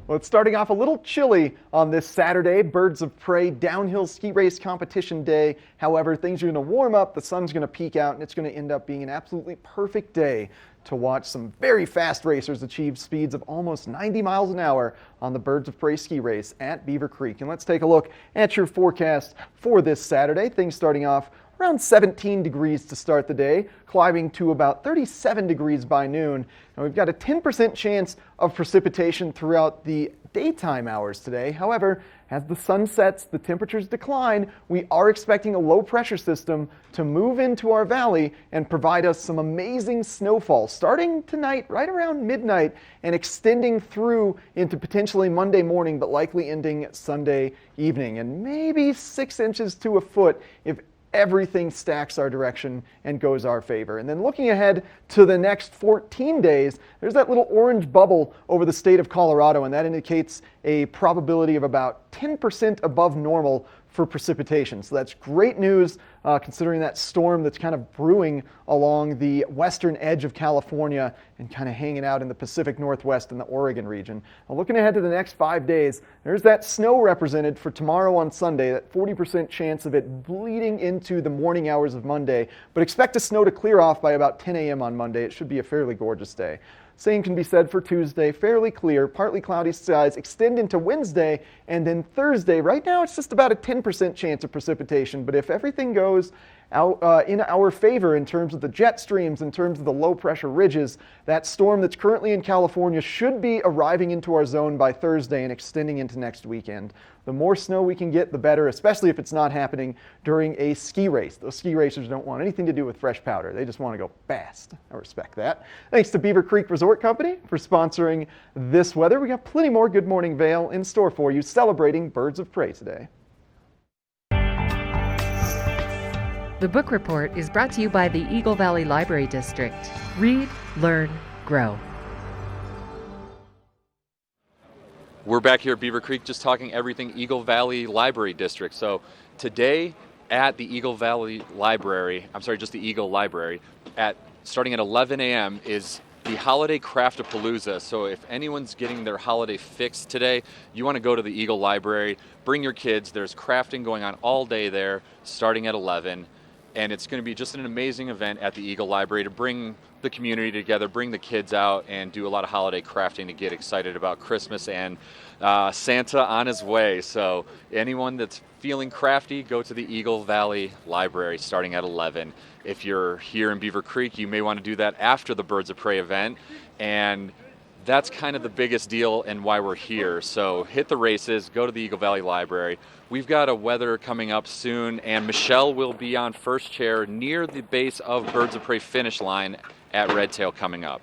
Well, it's starting off a little chilly on this Saturday, Birds of Prey downhill ski race competition day. However, things are going to warm up, the sun's going to peek out, and it's going to end up being an absolutely perfect day to watch some very fast racers achieve speeds of almost 90 miles an hour on the Birds of Prey ski race at Beaver Creek. And let's take a look at your forecast for this Saturday. Things starting off around 17 degrees to start the day, climbing to about 37 degrees by noon. And we've got a 10% chance of precipitation throughout the daytime hours today. However, as the sun sets, the temperatures decline, we are expecting a low pressure system to move into our valley and provide us some amazing snowfall starting tonight right around midnight and extending through into potentially Monday morning, but likely ending Sunday evening, and maybe 6 inches to a foot if everything stacks our direction and goes our favor. And then looking ahead to the next 14 days, there's that little orange bubble over the state of Colorado, and that indicates a probability of about 10% above normal for precipitation. So that's great news considering that storm that's kind of brewing along the western edge of California and kind of hanging out in the Pacific Northwest and the Oregon region. Now, looking ahead to the next 5 days, there's that snow represented for tomorrow on Sunday, that 40% chance of it bleeding into the morning hours of Monday, but expect the snow to clear off by about 10 a.m. on Monday. It should be a fairly gorgeous day. Same can be said for Tuesday, fairly clear, partly cloudy skies, extend into Wednesday, and then Thursday. Right now it's just about a 10% chance of precipitation, but if everything goes in our favor in terms of the jet streams, in terms of the low pressure ridges. That storm that's currently in California should be arriving into our zone by Thursday and extending into next weekend. The more snow we can get, the better, especially if it's not happening during a ski race. Those ski racers don't want anything to do with fresh powder. They just want to go fast. I respect that. Thanks to Beaver Creek Resort Company for sponsoring this weather. We got plenty more Good Morning Vail in store for you, celebrating Birds of Prey today. The Book Report is brought to you by the Eagle Valley Library District. Read, learn, grow. We're back here at Beaver Creek just talking everything Eagle Valley Library District. So today at the Eagle Valley Library, just the Eagle Library, starting at 11 a.m. is the Holiday Craft-a-Palooza. So if anyone's getting their holiday fix today, you want to go to the Eagle Library, bring your kids. There's crafting going on all day there, starting at 11. And it's going to be just an amazing event at the Eagle Library to bring the community together, bring the kids out, and do a lot of holiday crafting to get excited about Christmas and Santa on his way. So anyone that's feeling crafty, go to the Eagle Valley Library starting at 11. If you're here in Beaver Creek, you may want to do that after the Birds of Prey event. And that's kind of the biggest deal and why we're here. So hit the races, go to the Eagle Valley Library. We've got a weather coming up soon, and Michelle will be on first chair near the base of Birds of Prey finish line at Red Tail coming up.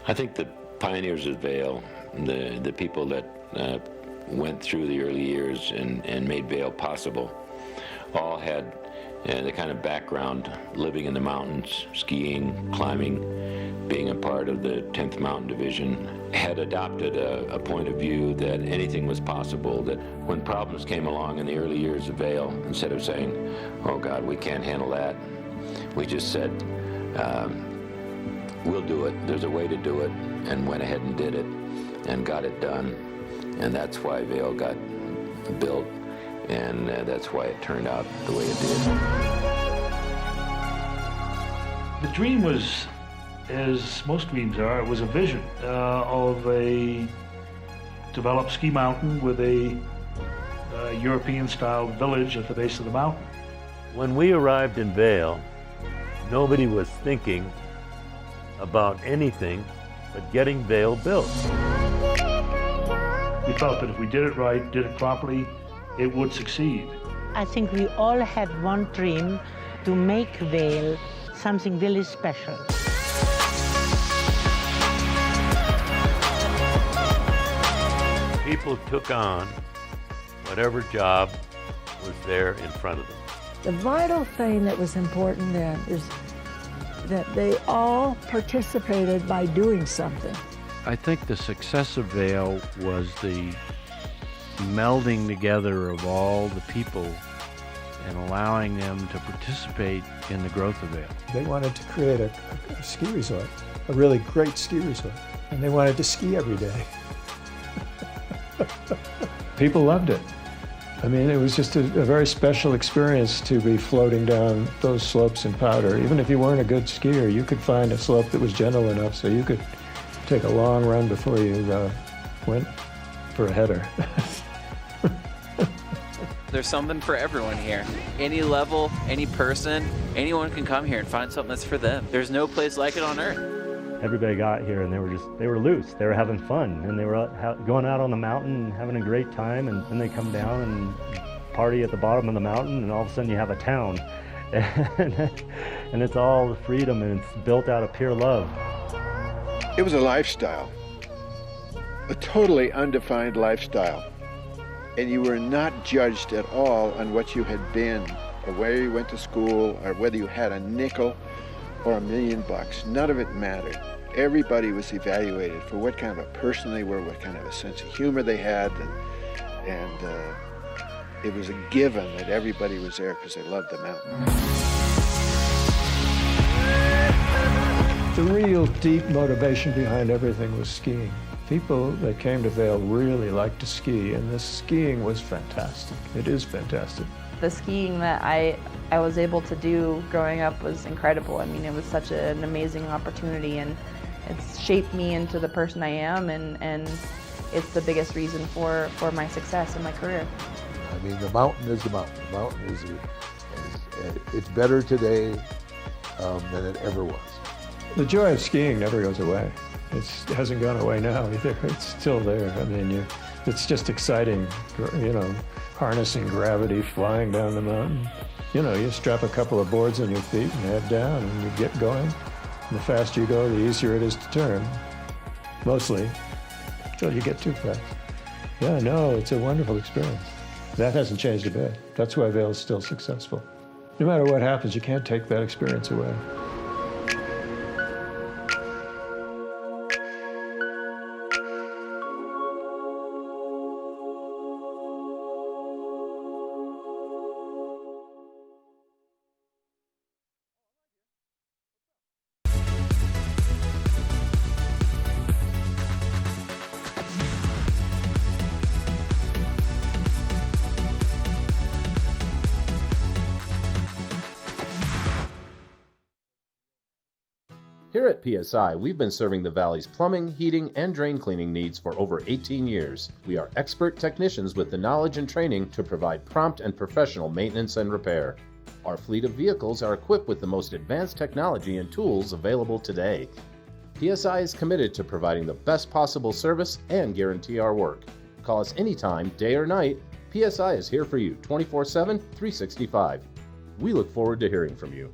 I think the pioneers of Vail, the people that went through the early years and made Vail possible, all had the kind of background living in the mountains, skiing, climbing, being a part of the 10th Mountain Division, had adopted a point of view that anything was possible, that when problems came along in the early years of Vail, instead of saying, oh God, we can't handle that, we just said, we'll do it, there's a way to do it, and went ahead and did it, and got it done. And that's why Vail got built, and that's why it turned out the way it did. The dream was, as most dreams are, it was a vision of a developed ski mountain with a European-style village at the base of the mountain. When we arrived in Vail, nobody was thinking about anything but getting Vail built. We felt that if we did it right, did it properly, it would succeed. I think we all had one dream, to make Vail something really special. People took on whatever job was there in front of them. The vital thing that was important then is that they all participated by doing something. I think the success of Vail was the melding together of all the people and allowing them to participate in the growth of Vail. They wanted to create a ski resort, a really great ski resort, and they wanted to ski every day. People loved it. I mean, it was just a very special experience to be floating down those slopes in powder. Even if you weren't a good skier, you could find a slope that was gentle enough so you could take a long run before you went for a header. There's something for everyone here. Any level, any person, anyone can come here and find something that's for them. There's no place like it on earth. Everybody got here and they were loose. They were having fun and they were going out on the mountain and having a great time, and then they come down and party at the bottom of the mountain, and all of a sudden you have a town. And it's all the freedom, and it's built out of pure love. It was a lifestyle, a totally undefined lifestyle. And you were not judged at all on what you had been, or where you went to school, or whether you had a nickel or $1 million. None of it mattered. Everybody was evaluated for what kind of a person they were, what kind of a sense of humor they had, and it was a given that everybody was there because they loved the mountain. The real deep motivation behind everything was skiing. People that came to Vail really liked to ski, and this skiing was fantastic. It is fantastic. The skiing that I was able to do growing up was incredible. I mean, it was such an amazing opportunity, and it's shaped me into the person I am, and it's the biggest reason for my success in my career. I mean, the mountain is the mountain. The mountain is it's better today than it ever was. The joy of skiing never goes away. It hasn't gone away now either. It's still there. I mean, it's just exciting, you know, harnessing gravity, flying down the mountain. You know, you strap a couple of boards on your feet and head down and you get going. And the faster you go, the easier it is to turn. Mostly, until you get too fast. Yeah, no, it's a wonderful experience. That hasn't changed a bit. That's why Vail is still successful. No matter what happens, you can't take that experience away. Here at PSI, we've been serving the Valley's plumbing, heating, and drain cleaning needs for over 18 years. We are expert technicians with the knowledge and training to provide prompt and professional maintenance and repair. Our fleet of vehicles are equipped with the most advanced technology and tools available today. PSI is committed to providing the best possible service and guarantee our work. Call us anytime, day or night. PSI is here for you 24/7, 365. We look forward to hearing from you.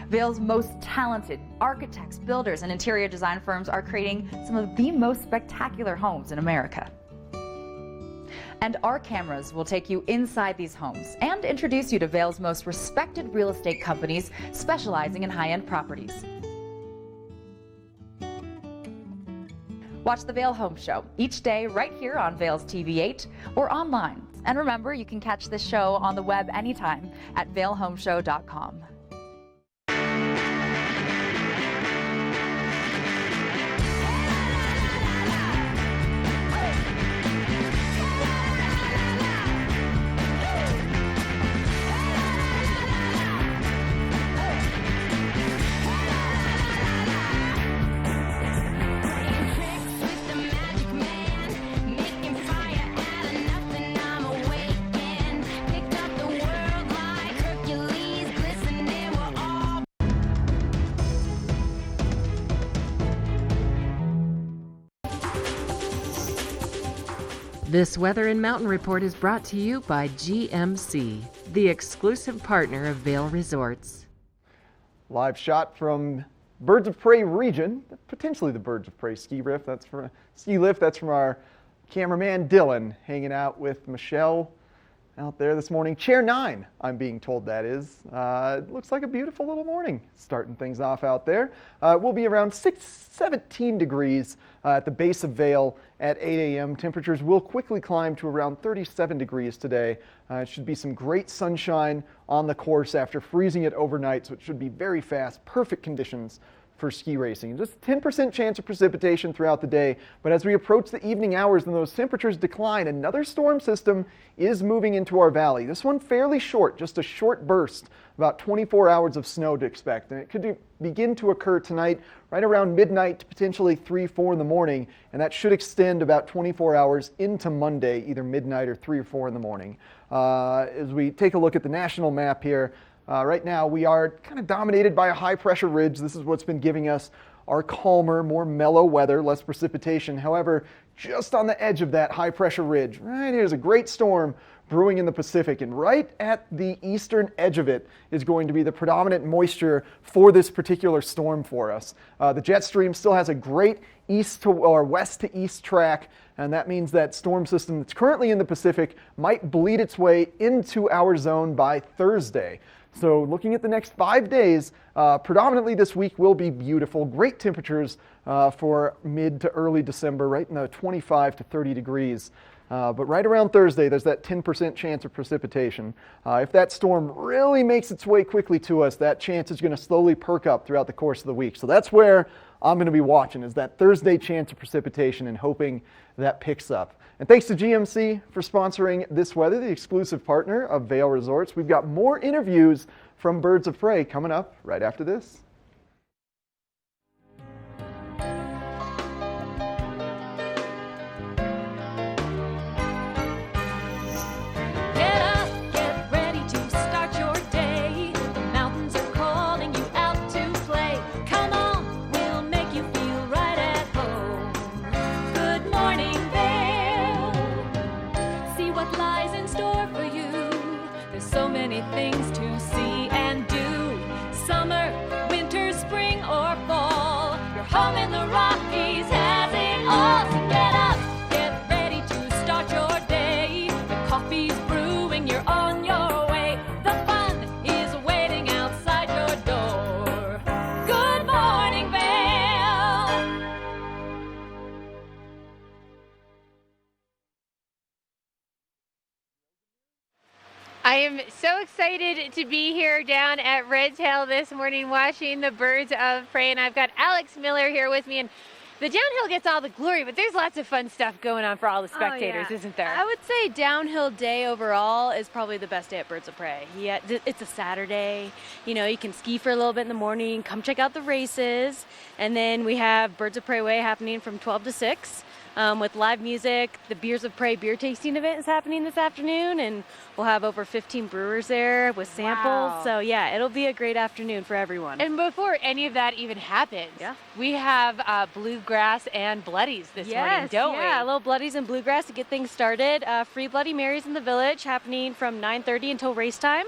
Vail's most talented architects, builders, and interior design firms are creating some of the most spectacular homes in America. And our cameras will take you inside these homes and introduce you to Vail's most respected real estate companies specializing in high-end properties. Watch the Vail Home Show each day right here on Vail's TV8 or online. And remember, you can catch this show on the web anytime at vailhomeshow.com. This Weather and Mountain Report is brought to you by GMC, the exclusive partner of Vail Resorts. Live shot from Birds of Prey region, potentially the Birds of Prey ski lift. That's from our cameraman Dylan, hanging out with Michelle out there this morning. Chair 9, I'm being told that is. It looks like a beautiful little morning starting things off out there. We'll be around 17 degrees at the base of Vail at 8 a.m. Temperatures will quickly climb to around 37 degrees today. It should be some great sunshine on the course after freezing it overnight, so it should be very fast, perfect conditions for ski racing. Just 10% chance of precipitation throughout the day, but as we approach the evening hours and those temperatures decline, another storm system is moving into our valley. This one fairly short, just a short burst, about 24 hours of snow to expect, and it could begin to occur tonight right around midnight to potentially 3, 4 in the morning, and that should extend about 24 hours into Monday, either midnight or 3 or 4 in the morning. As we take a look at the national map here, right now we are kind of dominated by a high pressure ridge. This is what's been giving us our calmer, more mellow weather, less precipitation. However, just on the edge of that high pressure ridge, right here's a great storm brewing in the Pacific, and right at the eastern edge of it is going to be the predominant moisture for this particular storm for us. The jet stream still has a great east to or west to east track, and that means that storm system that's currently in the Pacific might bleed its way into our zone by Thursday. So looking at the next 5 days, predominantly this week will be beautiful. Great temperatures for mid to early December, right in the 25 to 30 degrees. But right around Thursday, there's that 10% chance of precipitation. If that storm really makes its way quickly to us, that chance is going to slowly perk up throughout the course of the week. So that's where I'm going to be watching, is that Thursday chance of precipitation and hoping that picks up. And thanks to GMC for sponsoring this weather, the exclusive partner of Vail Resorts. We've got more interviews from Birds of Prey coming up right after this. Things to see and do. Summer, winter, spring, or fall. Your home in the Rockies has it all. So get up, get ready to start your day. The coffee's brewing, you're on your way. The fun is waiting outside your door. Good morning, Vail. I am so excited to be here down at Red Tail this morning watching the Birds of Prey, and I've got Alex Miller here with me. And the downhill gets all the glory, but there's lots of fun stuff going on for all the spectators, isn't there? I would say downhill day overall is probably the best day at Birds of Prey. Yeah, it's a Saturday. You know, you can ski for a little bit in the morning, come check out the races, and then we have Birds of Prey Way happening from 12 to 6. With live music. The Beers of Prey beer tasting event is happening this afternoon, and we'll have over 15 brewers there with samples. Wow. So yeah, it'll be a great afternoon for everyone. And before any of that even happens, we have Bluegrass and Bloodies this morning, don't we? Yeah, a little Bloodies and Bluegrass to get things started. Free Bloody Marys in the Village happening from 9:30 until race time.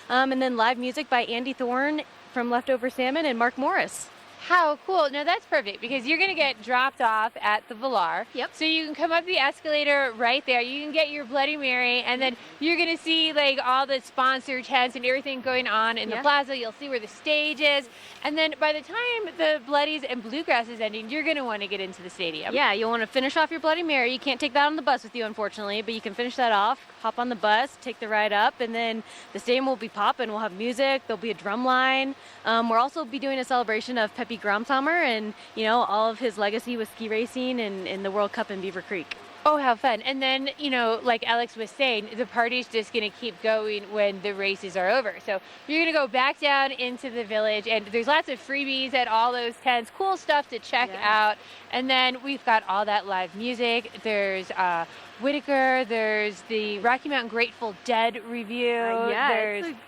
And then live music by Andy Thorne from Leftover Salmon and Mark Morris. How cool. No, that's perfect because you're going to get dropped off at the Villar. Yep. So you can come up the escalator right there. You can get your Bloody Mary, and then you're going to see like all the sponsor tents and everything going on in the plaza. You'll see where the stage is. And then by the time the Bloodies and Bluegrass is ending, you're going to want to get into the stadium. Yeah, you'll want to finish off your Bloody Mary. You can't take that on the bus with you, unfortunately, but you can finish that off, hop on the bus, take the ride up, and then the stadium will be popping. We'll have music. There'll be a drum line. We'll also be doing a celebration of Pepe Gromshammer and, you know, all of his legacy with ski racing and in the World Cup in Beaver Creek. Oh, how fun. And then, you know, like Alex was saying, the party's just going to keep going when the races are over. So you're going to go back down into the village, and there's lots of freebies at all those tents, cool stuff to check out. And then we've got all that live music. There's Whitaker, there's the Rocky Mountain Grateful Dead review.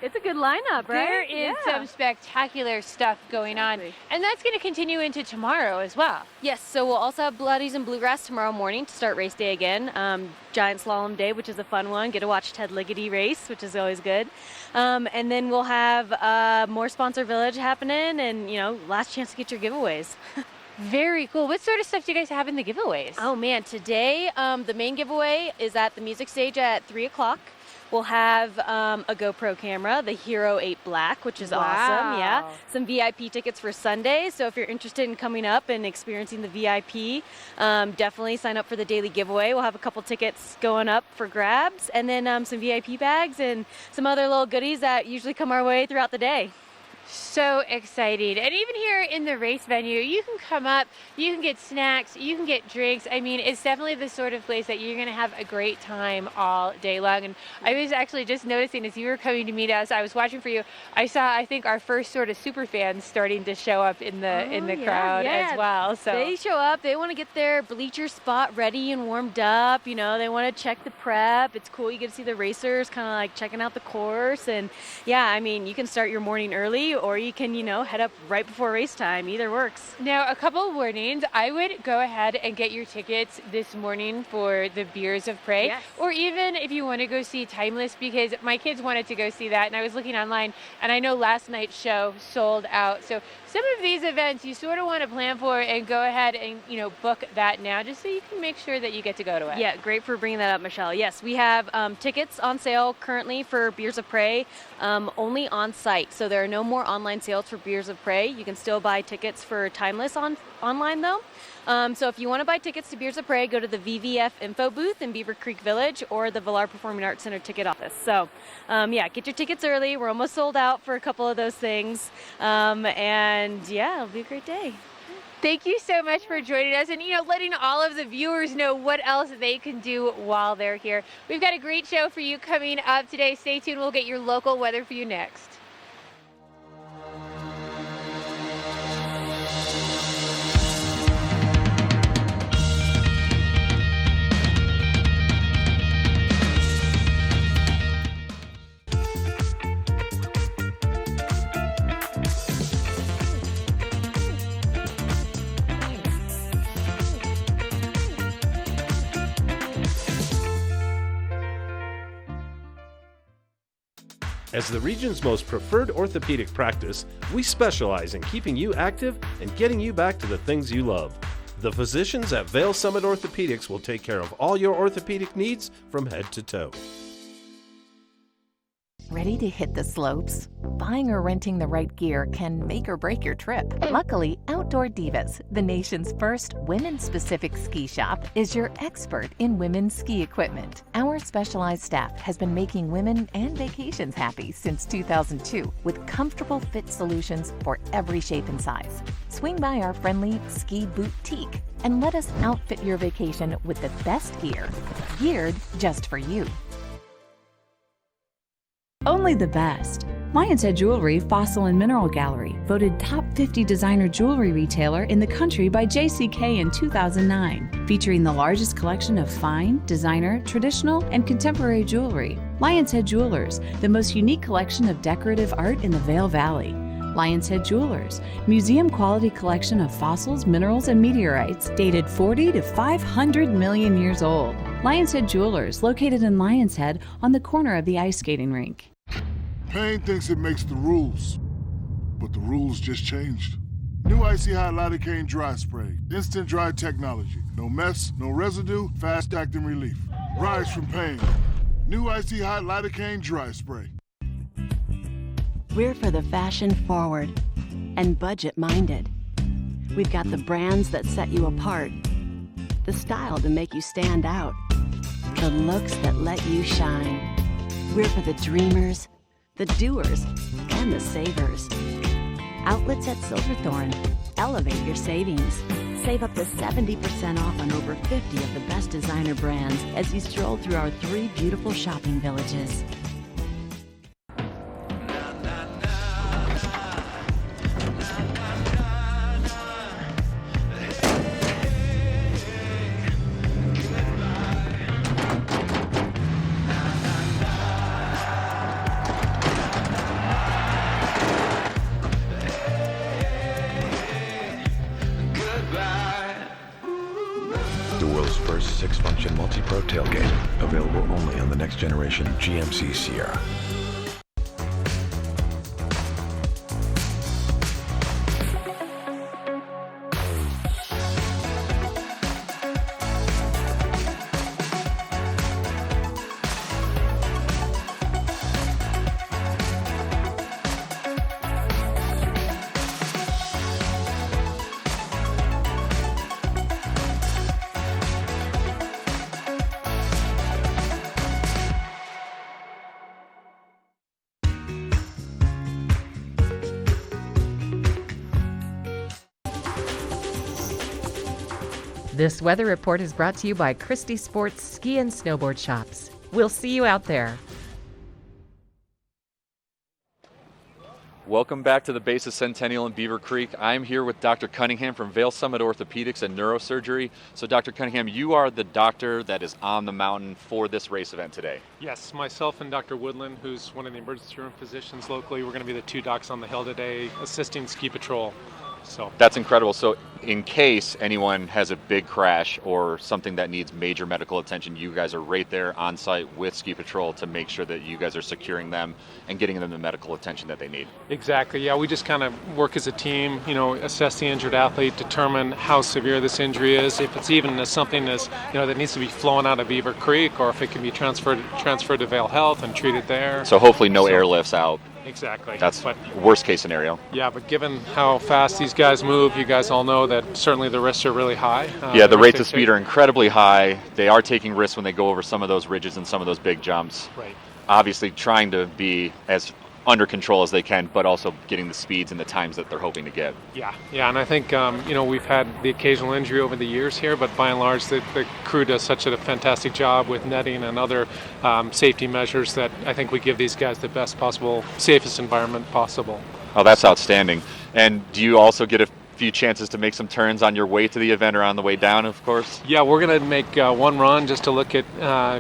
It's a good lineup, right? There is some spectacular stuff going on. And that's going to continue into tomorrow as well. Yes, so we'll also have Bloodies and Bluegrass tomorrow morning to start race day again. Giant Slalom Day, which is a fun one. Get to watch Ted Liggety race, which is always good. And then we'll have more Sponsor Village happening and, you know, last chance to get your giveaways. Very cool. What sort of stuff do you guys have in the giveaways? Oh man, today the main giveaway is at the music stage at 3 o'clock. We'll have a GoPro camera, the Hero 8 Black, which is awesome. Yeah, some VIP tickets for Sunday. So if you're interested in coming up and experiencing the VIP, definitely sign up for the daily giveaway. We'll have a couple tickets going up for grabs, and then some VIP bags and some other little goodies that usually come our way throughout the day. So exciting. And even here in the race venue, you can come up, you can get snacks, you can get drinks. I mean, it's definitely the sort of place that you're going to have a great time all day long. And I was actually just noticing as you were coming to meet us, I was watching for you, I saw, I think, our first sort of super fans starting to show up in the crowd as well. So they show up, they want to get their bleacher spot ready and warmed up. You know, they want to check the prep. It's cool. You get to see the racers kind of like checking out the course. And yeah, I mean, you can start your morning early, or you can, you know, head up right before race time. Either works. Now, a couple of warnings. I would go ahead and get your tickets this morning for the Beers of Prey. Yes. Or even if you want to go see Timeless, because my kids wanted to go see that, and I was looking online, and I know last night's show sold out. So some of these events you sort of want to plan for and go ahead and, you know, book that now just so you can make sure that you get to go to it. Yeah, great for bringing that up, Michelle. Yes, we have tickets on sale currently for Beers of Prey, only on site. So there are no more online sales for Beers of Prey. You can still buy tickets for Timeless online though. So if you want to buy tickets to Beers of Prey, go to the VVF info booth in Beaver Creek Village or the Villar Performing Arts Center ticket office. So yeah, get your tickets early. We're almost sold out for a couple of those things. And yeah, it'll be a great day. Thank you so much for joining us and, letting all of the viewers know what else they can do while they're here. We've got a great show for you coming up today. Stay tuned. We'll get your local weather for you next. As the region's most preferred orthopedic practice, we specialize in keeping you active and getting you back to the things you love. The physicians at Vail Summit Orthopedics will take care of all your orthopedic needs from head to toe. Ready to hit the slopes? Buying or renting the right gear can make or break your trip. Luckily, Outdoor Divas, the nation's first women's-specific ski shop, is your expert in women's ski equipment. Our specialized staff has been making women and vacations happy since 2002 with comfortable fit solutions for every shape and size. Swing by our friendly ski boutique and let us outfit your vacation with the best gear, geared just for you. Only the best. Lion's Head Jewelry Fossil and Mineral Gallery, voted top 50 designer jewelry retailer in the country by JCK in 2009, featuring the largest collection of fine, designer, traditional, and contemporary jewelry. Lion's Head Jewelers, the most unique collection of decorative art in the Vail Valley. Lion's Head Jewelers, museum quality collection of fossils, minerals, and meteorites dated 40 to 500 million years old. Lion's Head Jewelers, located in Lion's Head on the corner of the ice skating rink. Payne thinks it makes the rules, but the rules just changed. New Icy Hot Lidocaine Dry Spray. Instant dry technology. No mess, no residue, fast acting relief. Rise from pain. New Icy Hot Lidocaine Dry Spray. We're for the fashion forward and budget minded. We've got the brands that set you apart, the style to make you stand out, the looks that let you shine. We're for the dreamers, the doers, and the savers. Outlets at Silverthorne. Elevate your savings. Save up to 70% off on over 50 of the best designer brands as you stroll through our 3 beautiful shopping villages. The world's first 6-function multi-pro tailgate, available only on the next generation GMC Sierra. This weather report is brought to you by Christie Sports Ski and Snowboard Shops. We'll see you out there. Welcome back to the base of Centennial in Beaver Creek. I'm here with Dr. Cunningham from Vail Summit Orthopedics and Neurosurgery. So Dr. Cunningham, you are the doctor that is on the mountain for this race event today. Yes, myself and Dr. Woodland, who's one of the emergency room physicians locally, we're going to be the 2 docs on the hill today assisting ski patrol. So That's incredible. So in case anyone has a big crash or something that needs major medical attention, you guys are right there on site with ski patrol to make sure that you guys are securing them and getting them the medical attention that they need. Exactly, yeah, we just kind of work as a team, assess the injured athlete, determine how severe this injury is, if it's even something as, that needs to be flown out of Beaver Creek, or if it can be transferred to Vail Health and treated there. So hopefully no airlifts out. Exactly. That's worst case scenario. Yeah, but given how fast these guys move, you guys all know that certainly the risks are really high. Yeah, the rates of speed are incredibly high. They are taking risks when they go over some of those ridges and some of those big jumps. Right. Obviously trying to be as under control as they can, but also getting the speeds and the times that they're hoping to get. Yeah, and I think we've had the occasional injury over the years here, but by and large, the crew does such a fantastic job with netting and other safety measures that I think we give these guys the best possible, safest environment possible. Oh, that's outstanding. And do you also get a few chances to make some turns on your way to the event or on the way down, of course? Yeah, we're going to make one run just to look at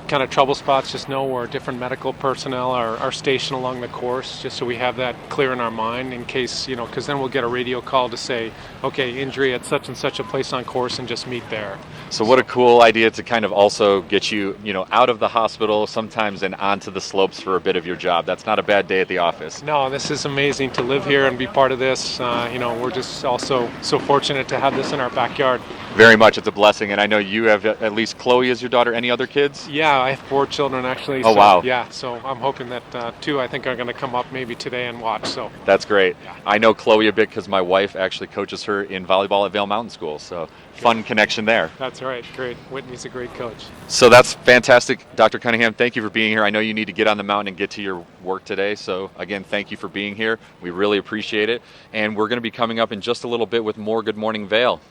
kind of trouble spots, just know where different medical personnel are stationed along the course, just so we have that clear in our mind in case, because then we'll get a radio call to say, okay, injury at such and such a place on course, and just meet there. So what a cool idea to kind of also get you, out of the hospital sometimes and onto the slopes for a bit of your job. That's not a bad day at the office. No, this is amazing to live here and be part of this. We're just also so fortunate to have this in our backyard. Very much. It's a blessing. And I know you have at least Chloe as your daughter. Any other kids? Yeah, I have 4 children actually. Oh, wow. Yeah, so I'm hoping that 2 I think are going to come up maybe today and watch. So that's great. Yeah. I know Chloe a bit because my wife actually coaches her in volleyball at Vail Mountain School. So fun connection there. That's right. Great. Whitney's a great coach. So that's fantastic. Dr. Cunningham, thank you for being here. I know you need to get on the mountain and get to your work today. So again, thank you for being here. We really appreciate it. And we're going to be coming up in just a little bit with more Good Morning Vail.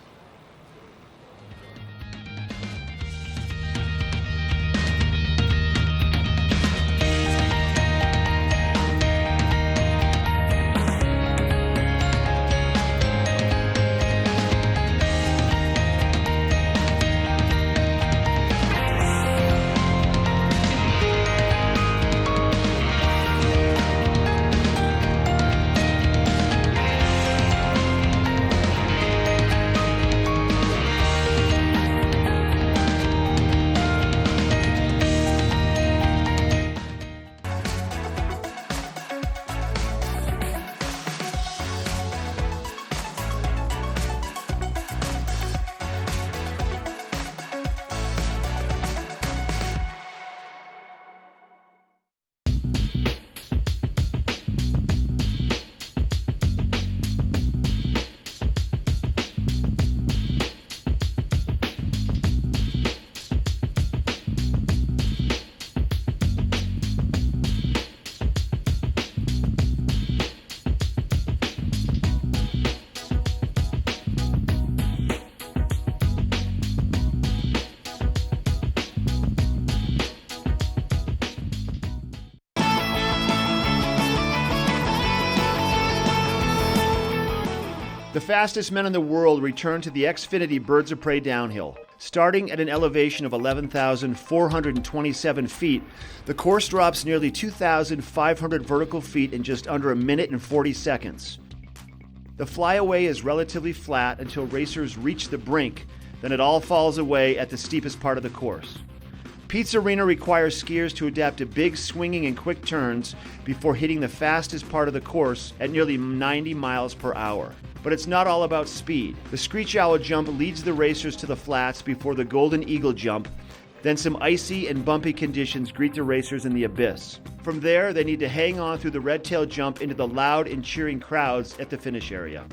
The fastest men in the world return to the Xfinity Birds of Prey downhill. Starting at an elevation of 11,427 feet, the course drops nearly 2,500 vertical feet in just under a minute and 40 seconds. The flyaway is relatively flat until racers reach the brink, then it all falls away at the steepest part of the course. Pete's Arena requires skiers to adapt to big swinging and quick turns before hitting the fastest part of the course at nearly 90 miles per hour. But it's not all about speed. The Screech Owl jump leads the racers to the flats before the Golden Eagle jump. Then some icy and bumpy conditions greet the racers in the abyss. From there, they need to hang on through the red tail jump into the loud and cheering crowds at the finish area.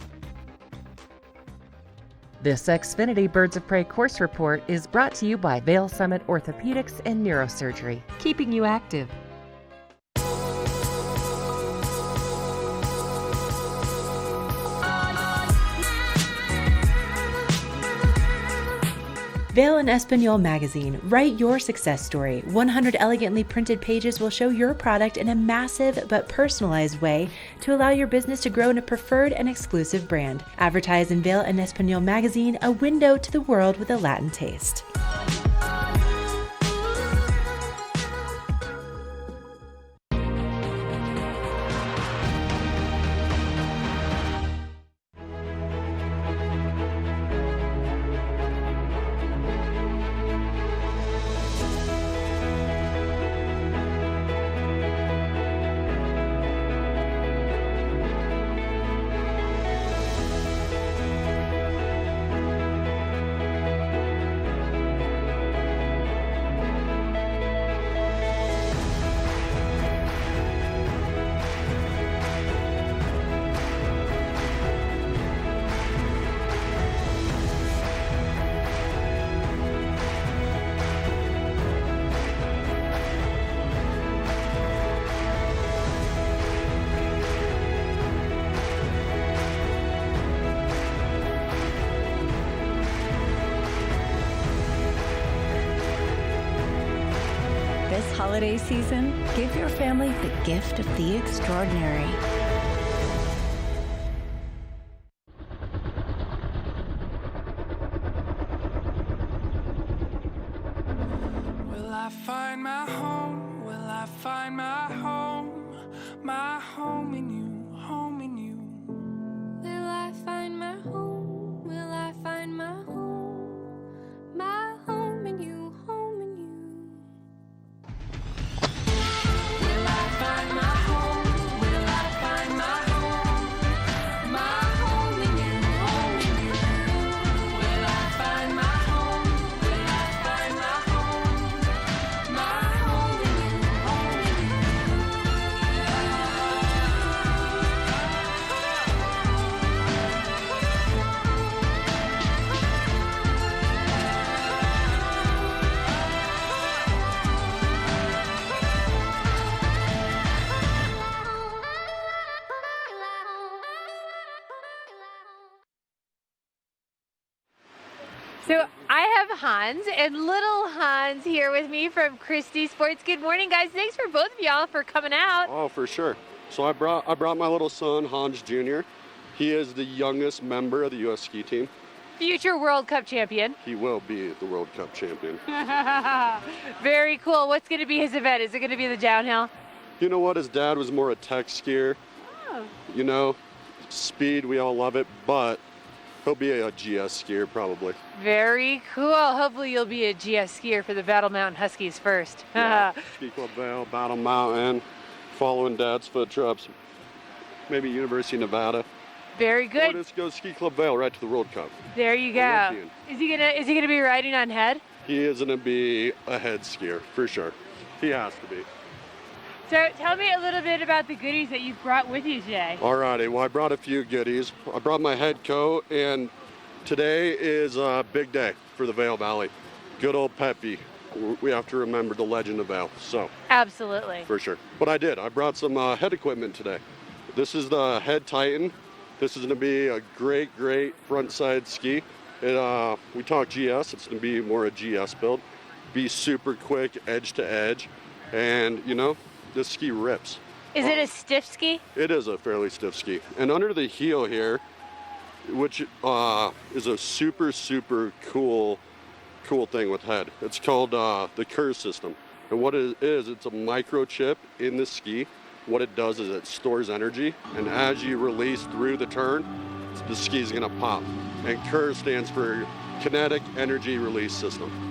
This Xfinity Birds of Prey course report is brought to you by Vail Summit Orthopedics and Neurosurgery, keeping you active. Vail and Espanol magazine. Write your success story. 100 elegantly printed pages will show your product in a massive but personalized way to allow your business to grow in a preferred and exclusive brand. Advertise in Vail and Espanol magazine, a window to the world with a Latin taste. holiday season, give your family the gift of the extraordinary. Will I find my home? Will I find my home? My home in you, home in you. Will I find my home? Will I find my home? My home in you, home in you. Will I find my home? Will I find my home? My home in you, home in you. Will I find my home? Will I find my home? My home in you, home in you. So I have Hans and little Hans here with me from Christie Sports. Good morning, guys. Thanks for both of y'all for coming out. Oh, for sure. So I brought my little son, Hans Jr. He is the youngest member of the U.S. ski team. Future World Cup champion. He will be the World Cup champion. Very cool. What's going to be his event? Is it going to be the downhill? You know what? His dad was more a tech skier. Oh. You know, speed, we all love it, but he'll be a GS skier probably. Very cool. Hopefully you'll be a GS skier for the Battle Mountain Huskies first. Yeah. Ski Club Vale, Battle Mountain, following Dad's footsteps, maybe University of Nevada. Very good. Or just go Ski Club Vale right to the World Cup. There you go. Olympian. Is he gonna be riding on head? He is going to be a head skier for sure. He has to be. So tell me a little bit about the goodies that you've brought with you today. Alrighty, well I brought a few goodies. I brought my head coat, and today is a big day for the Vail Valley. Good old Peppy. We have to remember the legend of Vail, so. Absolutely. For sure. But I did, I brought some head equipment today. This is the Head Titan. This is gonna be a great front side ski. We talk GS, it's gonna be more a GS build. Be super quick, edge to edge, and you know, this ski rips. Is it a stiff ski? It is a fairly stiff ski. And under the heel here, which is a super cool thing with Head. It's called the Kerr system. And what it is, it's a microchip in the ski. What it does is it stores energy, and as you release through the turn, the ski's gonna pop. And Kerr stands for Kinetic Energy Release System.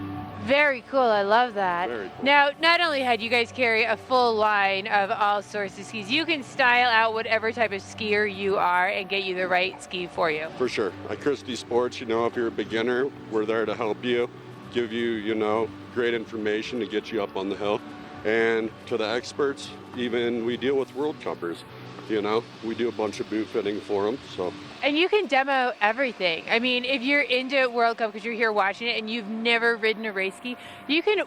Very cool. I love that. Very cool. Now, not only Head, you guys carry a full line of all sorts of skis. You can style out whatever type of skier you are and get you the right ski for you. For sure. At Christie Sports, you know, if you're a beginner, we're there to help you, give you, you know, great information to get you up on the hill. And to the experts, even we deal with World Cuppers. You know, we do a bunch of boot fitting for them, so. And you can demo everything. I mean, if you're into World Cup because you're here watching it and you've never ridden a race ski, you can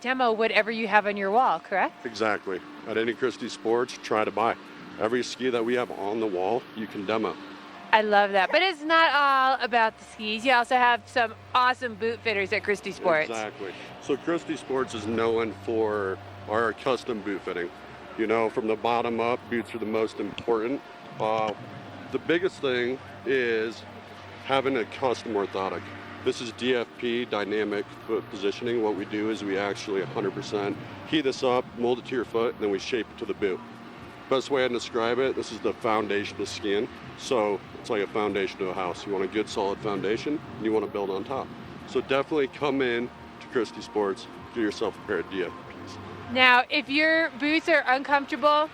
demo whatever you have on your wall, correct? Exactly. At any Christie Sports, try to buy. Every ski that we have on the wall, you can demo. I love that. But it's not all about the skis. You also have some awesome boot fitters at Christie Sports. Exactly. So Christie Sports is known for our custom boot fitting. You know, from the bottom up, boots are the most important. The biggest thing is having a custom orthotic. This is DFP, dynamic foot positioning. What we do is we actually 100% heat this up, mold it to your foot, and then we shape it to the boot. Best way I can describe it, this is the foundation of skiing. So it's like a foundation to a house. You want a good solid foundation, and you want to build on top. So definitely come in to Christie Sports, get yourself a pair of DFPs. Now, if your boots are uncomfortable,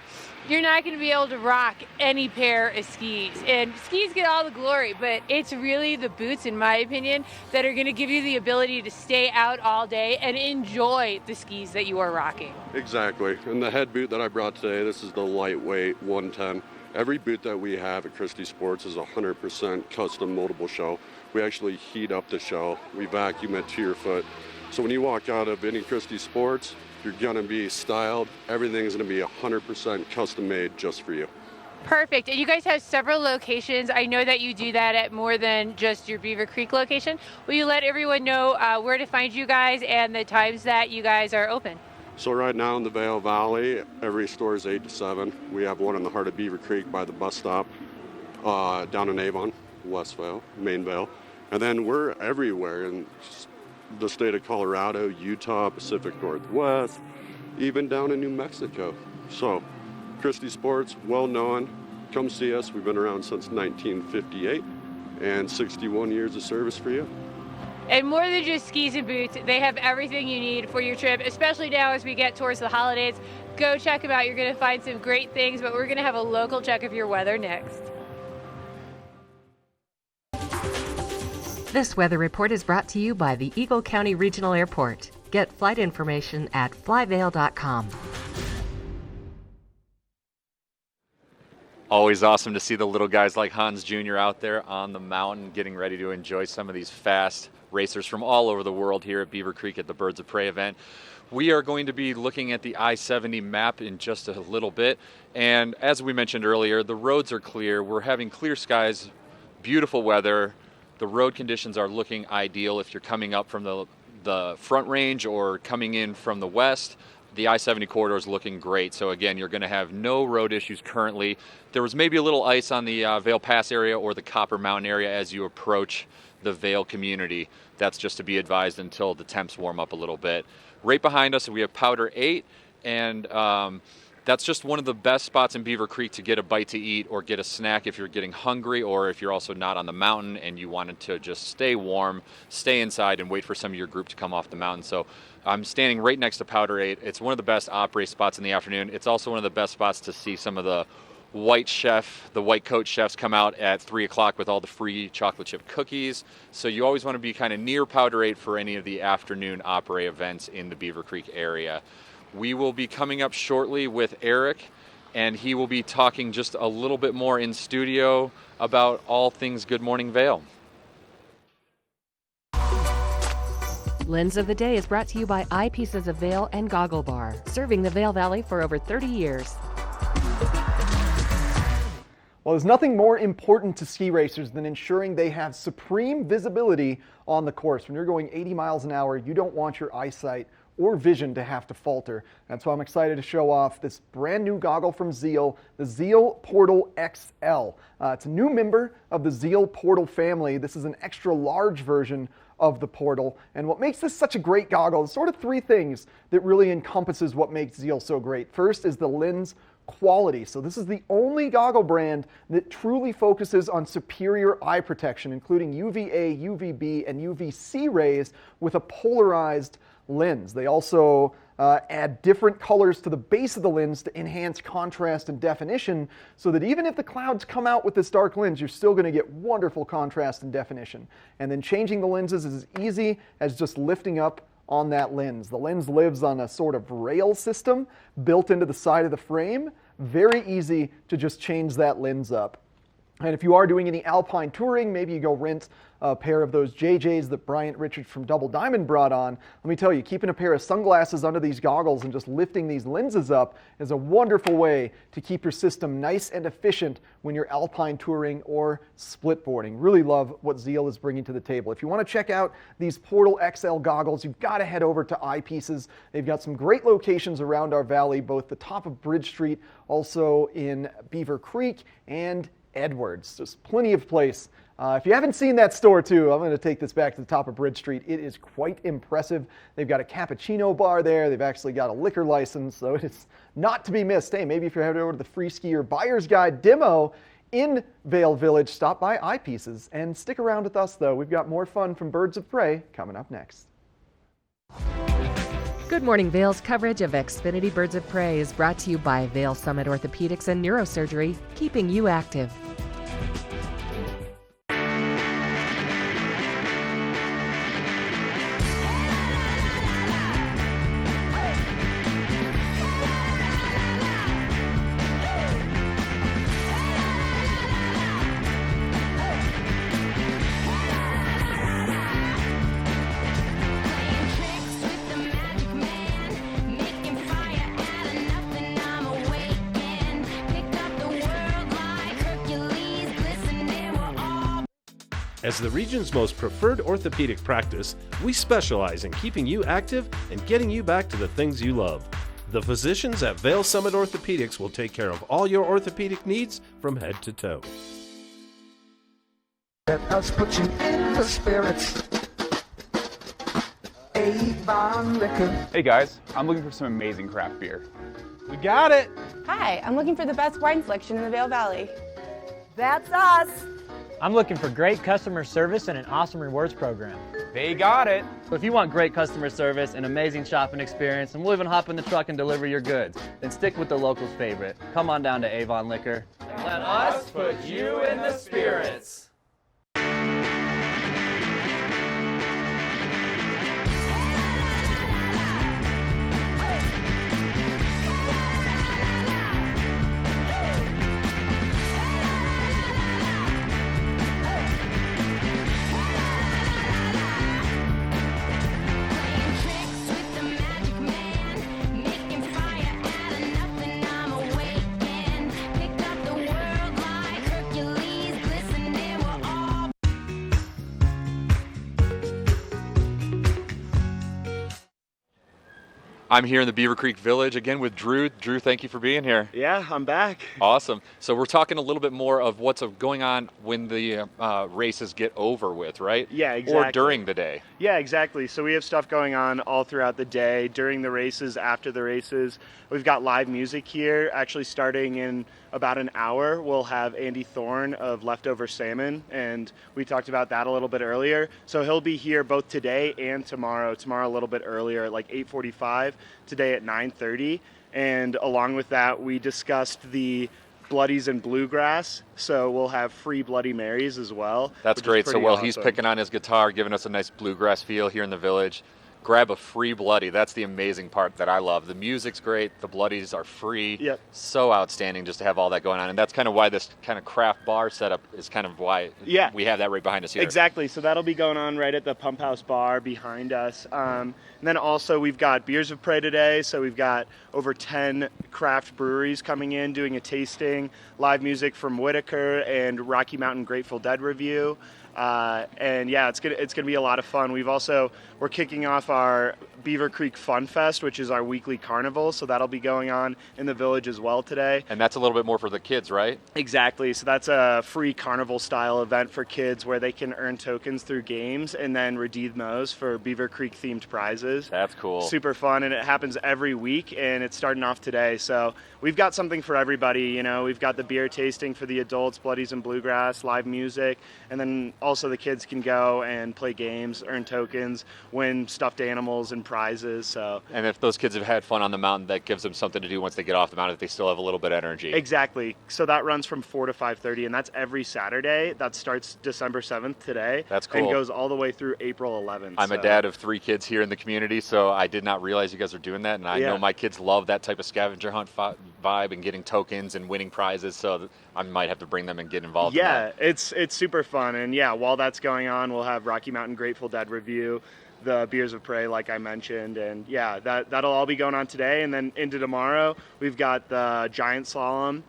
you're not going to be able to rock any pair of skis. And skis get all the glory, but it's really the boots, in my opinion, that are going to give you the ability to stay out all day and enjoy the skis that you are rocking. Exactly. And the Head boot that I brought today, this is the lightweight 110. Every boot that we have at Christie Sports is 100% custom moldable shell. We actually heat up the shell. We vacuum it to your foot. So when you walk out of any Christie Sports, you're gonna be styled. Everything's gonna be 100% custom made just for you. Perfect. And you guys have several locations. I know that you do that at more than just your Beaver Creek location. Will you let everyone know where to find you guys and the times that you guys are open? So right now in the Vail Valley, every store is 8 to 7. We have one in the heart of Beaver Creek by the bus stop, down in Avon, West Vail, Main Vail. And then we're everywhere in the state of Colorado, Utah, Pacific Northwest, even down in New Mexico. So Christie Sports, well known. Come see us. We've been around since 1958 and 61 years of service for you. And more than just skis and boots, they have everything you need for your trip, especially now as we get towards the holidays. Go check them out. You're going to find some great things, but we're going to have a local check of your weather next. This weather report is brought to you by the Eagle County Regional Airport. Get flight information at flyvail.com. Always awesome to see the little guys like Hans Jr. out there on the mountain getting ready to enjoy some of these fast racers from all over the world here at Beaver Creek at the Birds of Prey event. We are going to be looking at the I-70 map in just a little bit, and as we mentioned earlier, the roads are clear. We're having clear skies, beautiful weather. The road conditions are looking ideal if you're coming up from the Front Range or coming in from the west. The I-70 corridor is looking great. So again, you're going to have no road issues currently. There was maybe a little ice on the Vail Pass area or the Copper Mountain area as you approach the Vail community. That's just to be advised until the temps warm up a little bit. Right behind us, we have Powder 8, and that's just one of the best spots in Beaver Creek to get a bite to eat or get a snack if you're getting hungry, or if you're also not on the mountain and you wanted to just stay warm, stay inside and wait for some of your group to come off the mountain. So I'm standing right next to Powder 8. It's one of the best opera spots in the afternoon. It's also one of the best spots to see some of the white coat chefs come out at 3 o'clock with all the free chocolate chip cookies. So you always want to be kind of near Powder 8 for any of the afternoon opera events in the Beaver Creek area. We will be coming up shortly with Eric, and he will be talking just a little bit more in studio about all things Good Morning Vail. Lens of the Day is brought to you by Eyepieces of Vail and Goggle Bar, serving the Vail Valley for over 30 years. Well, there's nothing more important to ski racers than ensuring they have supreme visibility on the course. When you're going 80 miles an hour, you don't want your eyesight or vision to have to falter. That's why I'm excited to show off this brand new goggle from Zeal, the Zeal Portal XL. It's a new member of the Zeal Portal family. This is an extra large version of the Portal. And what makes this such a great goggle is sort of three things that really encompasses what makes Zeal so great. First is the lens quality. So this is the only goggle brand that truly focuses on superior eye protection, including UVA, UVB, and UVC rays with a polarized lens. They also add different colors to the base of the lens to enhance contrast and definition, so that even if the clouds come out with this dark lens, you're still going to get wonderful contrast and definition. And then changing the lenses is as easy as just lifting up on that lens. The lens lives on a sort of rail system built into the side of the frame. Very easy to just change that lens up. And if you are doing any alpine touring, maybe you go rent a pair of those JJs that Bryant Richards from Double Diamond brought on. Let me tell you, keeping a pair of sunglasses under these goggles and just lifting these lenses up is a wonderful way to keep your system nice and efficient when you're alpine touring or splitboarding. Really love what Zeal is bringing to the table. If you want to check out these Portal XL goggles, you've got to head over to Eyepieces. They've got some great locations around our valley, both the top of Bridge Street, also in Beaver Creek, and Edwards. There's plenty of place. If you haven't seen that store too, I'm going to take this back to the top of Bridge Street. It is quite impressive. They've got a cappuccino bar there. They've actually got a liquor license, so it's not to be missed. Hey, maybe if you're headed over to the Free Skier Buyer's Guide demo in Vail Village, stop by Eyepieces and stick around with us though. We've got more fun from Birds of Prey coming up next. Good Morning Vail's coverage of Xfinity Birds of Prey is brought to you by Vail Summit Orthopedics and Neurosurgery, keeping you active. Picked up the world like Hercules. As the region's most preferred orthopedic practice, we specialize in keeping you active and getting you back to the things you love. The physicians at Vail Summit Orthopedics will take care of all your orthopedic needs from head to toe. Let us put you in the spirits. Avon Liquor. Hey guys, I'm looking for some amazing craft beer. We got it! Hi, I'm looking for the best wine selection in the Vail Valley. That's us! I'm looking for great customer service and an awesome rewards program. They got it! So if you want great customer service, an amazing shopping experience, and we'll even hop in the truck and deliver your goods, then stick with the locals' favorite. Come on down to Avon Liquor. Let us put you in the spirits. I'm here in the Beaver Creek Village again with Drew. Drew, thank you for being here. Yeah, I'm back. Awesome. So we're talking a little bit more of what's going on when the races get over with, right? Yeah, exactly. Or during the day. Yeah, exactly. So we have stuff going on all throughout the day, during the races, after the races. We've got live music here, actually starting in about an hour. We'll have Andy Thorne of Leftover Salmon, and we talked about that a little bit earlier. So he'll be here both today and tomorrow. Tomorrow a little bit earlier at like 8:45, today at 9:30. And along with that, we discussed the Bloodies and Bluegrass, so we'll have free Bloody Marys as well. That's great. So while he's picking on his guitar, giving us a nice bluegrass feel here in the village, grab a free Bloody. That's the amazing part that I love. The music's great. The Bloodies are free. Yep. So outstanding just to have all that going on. And that's kind of why this kind of craft bar setup is kind of why we have that right behind us here. Exactly. So that'll be going on right at the Pump House Bar behind us. And then also we've got Beers of Prey today. So we've got over 10 craft breweries coming in, doing a tasting, live music from Whitaker and Rocky Mountain Grateful Dead review. And yeah, it's gonna be a lot of fun. We're kicking off our Beaver Creek Fun Fest, which is our weekly carnival. So that'll be going on in the village as well today. And that's a little bit more for the kids, right? Exactly. So that's a free carnival style event for kids where they can earn tokens through games and then redeem those for Beaver Creek themed prizes. That's cool. Super fun, and it happens every week, and it's starting off today. So we've got something for everybody. You know, we've got the beer tasting for the adults, Bloodies and Bluegrass, live music, and then also the kids can go and play games, earn tokens, win stuffed animals and prizes. So And if those kids have had fun on the mountain, that gives them something to do once they get off the mountain if they still have a little bit of energy. Exactly. So that runs from 4 to 5:30, and that's every Saturday. That starts December 7th today. That's cool. And goes all the way through April 11th. I'm a dad of 3 kids here in the community, so I did not realize you guys are doing that. And I know my kids love that type of scavenger hunt vibe and getting tokens and winning prizes, so I might have to bring them and get involved in that. It's super fun. And yeah, while that's going on, we'll have Rocky Mountain Grateful Dead review, the Beers of Prey, like I mentioned. And yeah, that'll all be going on today. And then into tomorrow, we've got the Giant Slalom,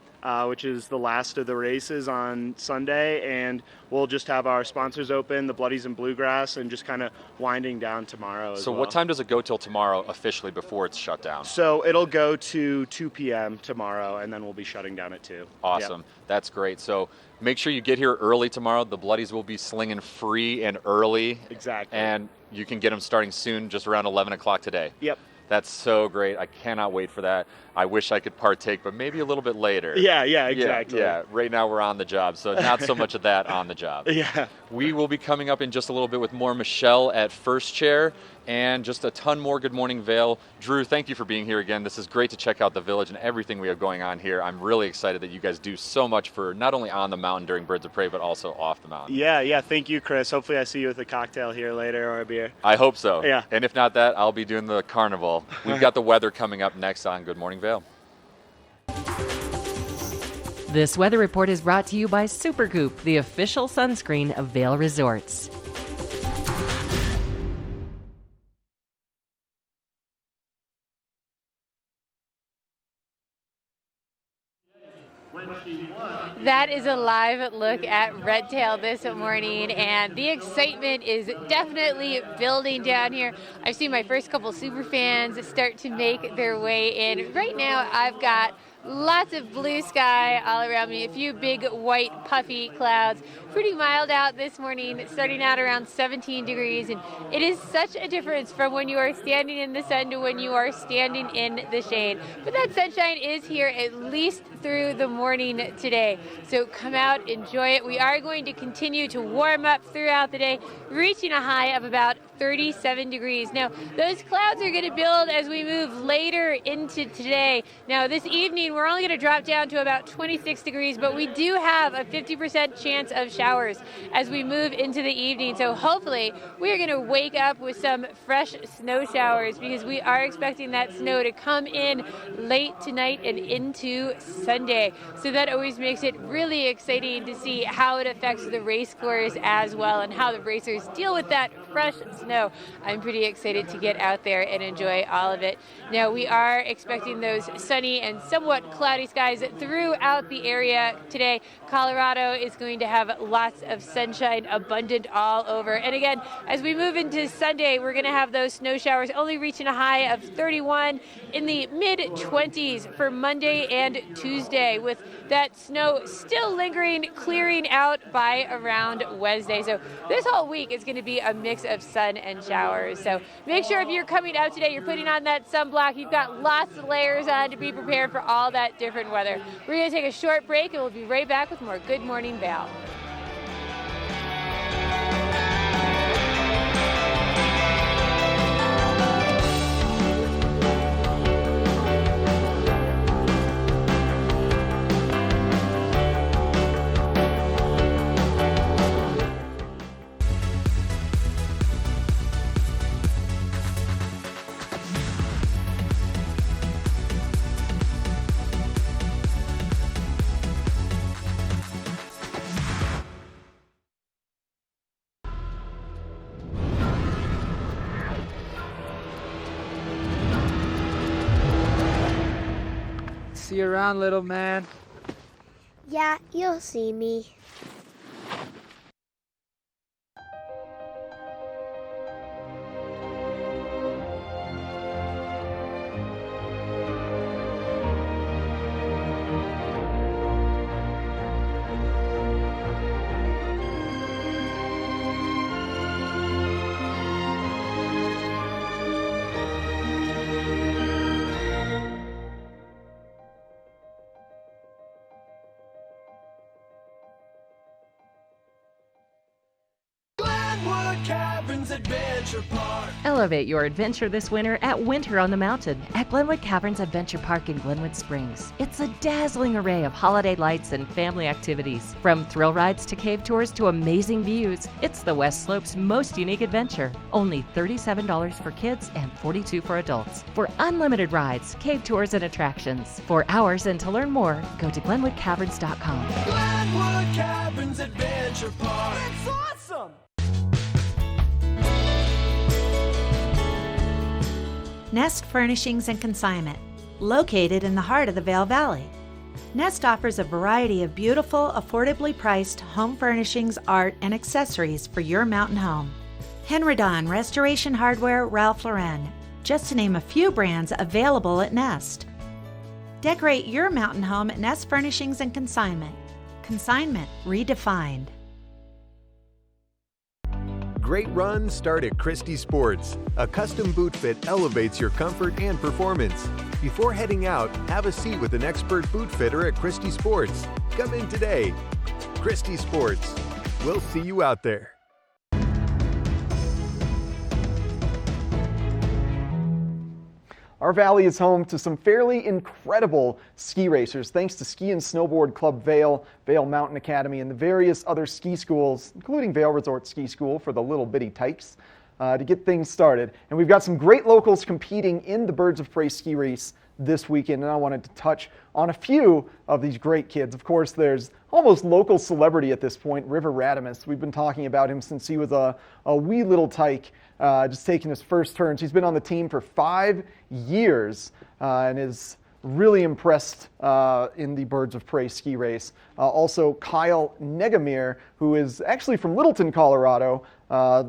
which is the last of the races on Sunday. And we'll just have our sponsors open, the Bloodies and Bluegrass, and just kind of winding down tomorrow as So well. what time does it go till tomorrow officially before it's shut down? So it'll go to 2 p.m. tomorrow, and then we'll be shutting down at 2. Awesome. That's great. So make sure you get here early tomorrow. The Bloodies will be slinging free and early. Exactly. And you can get them starting soon, just around 11 o'clock today. Yep. That's so great. I cannot wait for that. I wish I could partake, but maybe a little bit later. Yeah, exactly. Yeah. Right now we're on the job, so not so much of that on the job. Yeah. We will be coming up in just a little bit with more Michelle at First Chair and just a ton more Good Morning Vail. Drew, thank you for being here again. This is great to check out the village and everything we have going on here. I'm really excited that you guys do so much for not only on the mountain during Birds of Prey, but also off the mountain. Yeah. Thank you, Chris. Hopefully I see you with a cocktail here later or a beer. I hope so. Yeah. And if not that, I'll be doing the carnival. We've got the weather coming up next on Good Morning Vail. This weather report is brought to you by Supergoop, the official sunscreen of Vail Resorts. That is a live look at Red Tail this morning, and the excitement is definitely building down here. I've seen my first couple super fans start to make their way in. Right now, I've got lots of blue sky all around me, a few big white puffy clouds. Pretty mild out this morning, starting out around 17 degrees, and it is such a difference from when you are standing in the sun to when you are standing in the shade. But that sunshine is here at least through the morning today, so come out, enjoy it. We are going to continue to warm up throughout the day, reaching a high of about 37 degrees. Now, those clouds are going to build as we move later into today. Now, this evening, we're only going to drop down to about 26 degrees, but we do have a 50% chance of showers as we move into the evening. So hopefully, we are going to wake up with some fresh snow showers because we are expecting that snow to come in late tonight and into Sunday. So that always makes it really exciting to see how it affects the race course as well and how the racers deal with that fresh snow. I'm pretty excited to get out there and enjoy all of it. Now, we are expecting those sunny and somewhat cloudy skies throughout the area today. Colorado is going to have lots of sunshine abundant all over. And again, as we move into Sunday, we're going to have those snow showers only reaching a high of 31 in the mid-20s for Monday and Tuesday, with that snow still lingering, clearing out by around Wednesday. So this whole week is going to be a mix of sun and showers. So make sure if you're coming out today, you're putting on that sunblock. You've got lots of layers on to be prepared for all that different weather. We're going to take a short break, and we'll be right back with more Good Morning Val. See you around, little man. Yeah, you'll see me. Adventure Park. Elevate your adventure this winter at Winter on the Mountain at Glenwood Caverns Adventure Park in Glenwood Springs. It's a dazzling array of holiday lights and family activities. From thrill rides to cave tours to amazing views, it's the West Slope's most unique adventure. Only $37 for kids and $42 for adults. For unlimited rides, cave tours, and attractions. For hours and to learn more, go to GlenwoodCaverns.com. Glenwood Caverns Adventure Park. It's awesome! Nest Furnishings and Consignment, located in the heart of the Vail Valley. Nest offers a variety of beautiful, affordably priced home furnishings, art, and accessories for your mountain home. Henredon, Restoration Hardware, Ralph Lauren, just to name a few brands available at Nest. Decorate your mountain home at Nest Furnishings and Consignment. Consignment redefined. Great runs start at Christie Sports. A custom boot fit elevates your comfort and performance. Before heading out, have a seat with an expert boot fitter at Christie Sports. Come in today. Christie Sports. We'll see you out there. Our valley is home to some fairly incredible ski racers thanks to Ski and Snowboard Club Vail, Vail Mountain Academy, and the various other ski schools, including Vail Resort Ski School for the little bitty tykes, to get things started. And we've got some great locals competing in the Birds of Prey ski race this weekend, and I wanted to touch on a few of these great kids. Of course, there's almost local celebrity at this point, River Radimus. We've been talking about him since he was a wee little tyke, just taking his first turns. He's been on the team for 5 years and is really impressed in the Birds of Prey ski race. Also, Kyle Negamir, who is actually from Littleton, Colorado,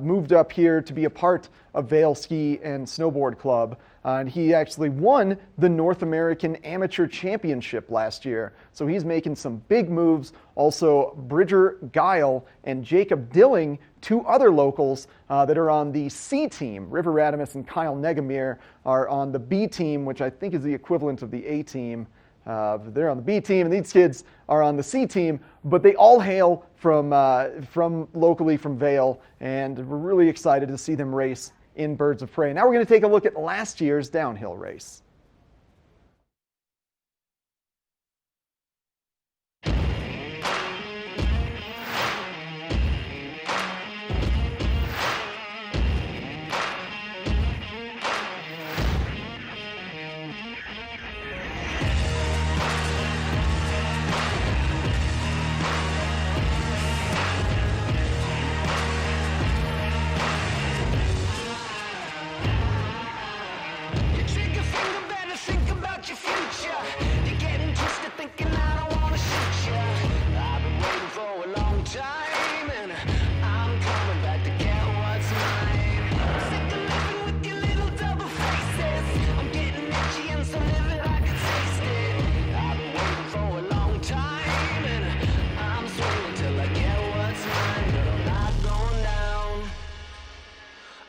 moved up here to be a part of Vail Ski and Snowboard Club. And he actually won the North American Amateur Championship last year. So he's making some big moves. Also, Bridger Guile and Jacob Dilling, two other locals that are on the C team. River Radamus and Kyle Negamir are on the B team, which I think is the equivalent of the A team. They're on the B team, and these kids are on the C team, but they all hail from locally from Vail, and we're really excited to see them race in Birds of Prey. Now we're going to take a look at last year's downhill race.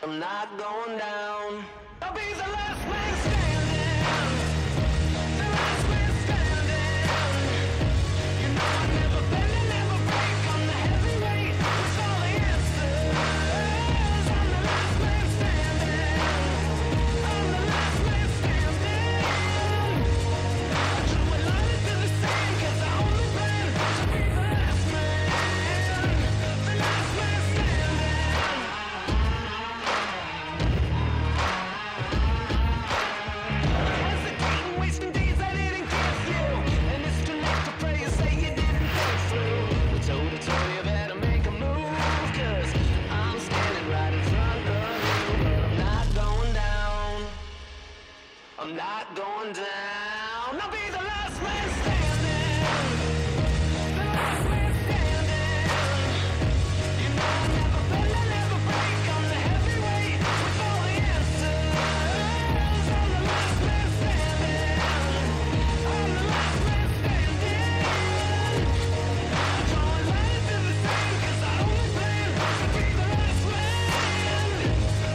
I'm not going down. I'll be the last man standing. The last man standing. You know I never bend and never break. I'm the heavyweight with all the answers. I'm the last man standing. I'm the last man standing. I drew a line into the sand 'cause I only plan to be the last man. The last man standing. Wasting days I didn't give you, and it's too late to pray and say you didn't think through. I told you better make a move, 'cause I'm standing right in front of you. But I'm not going down. I'm not going down. I'll be the last man standing. The last man standing. You know I never bend and never break. I'm the heavyweight with all the answers. I'm the last man standing. I'm the last man standing. I draw a line into the sand 'cause I only plan to be the last man.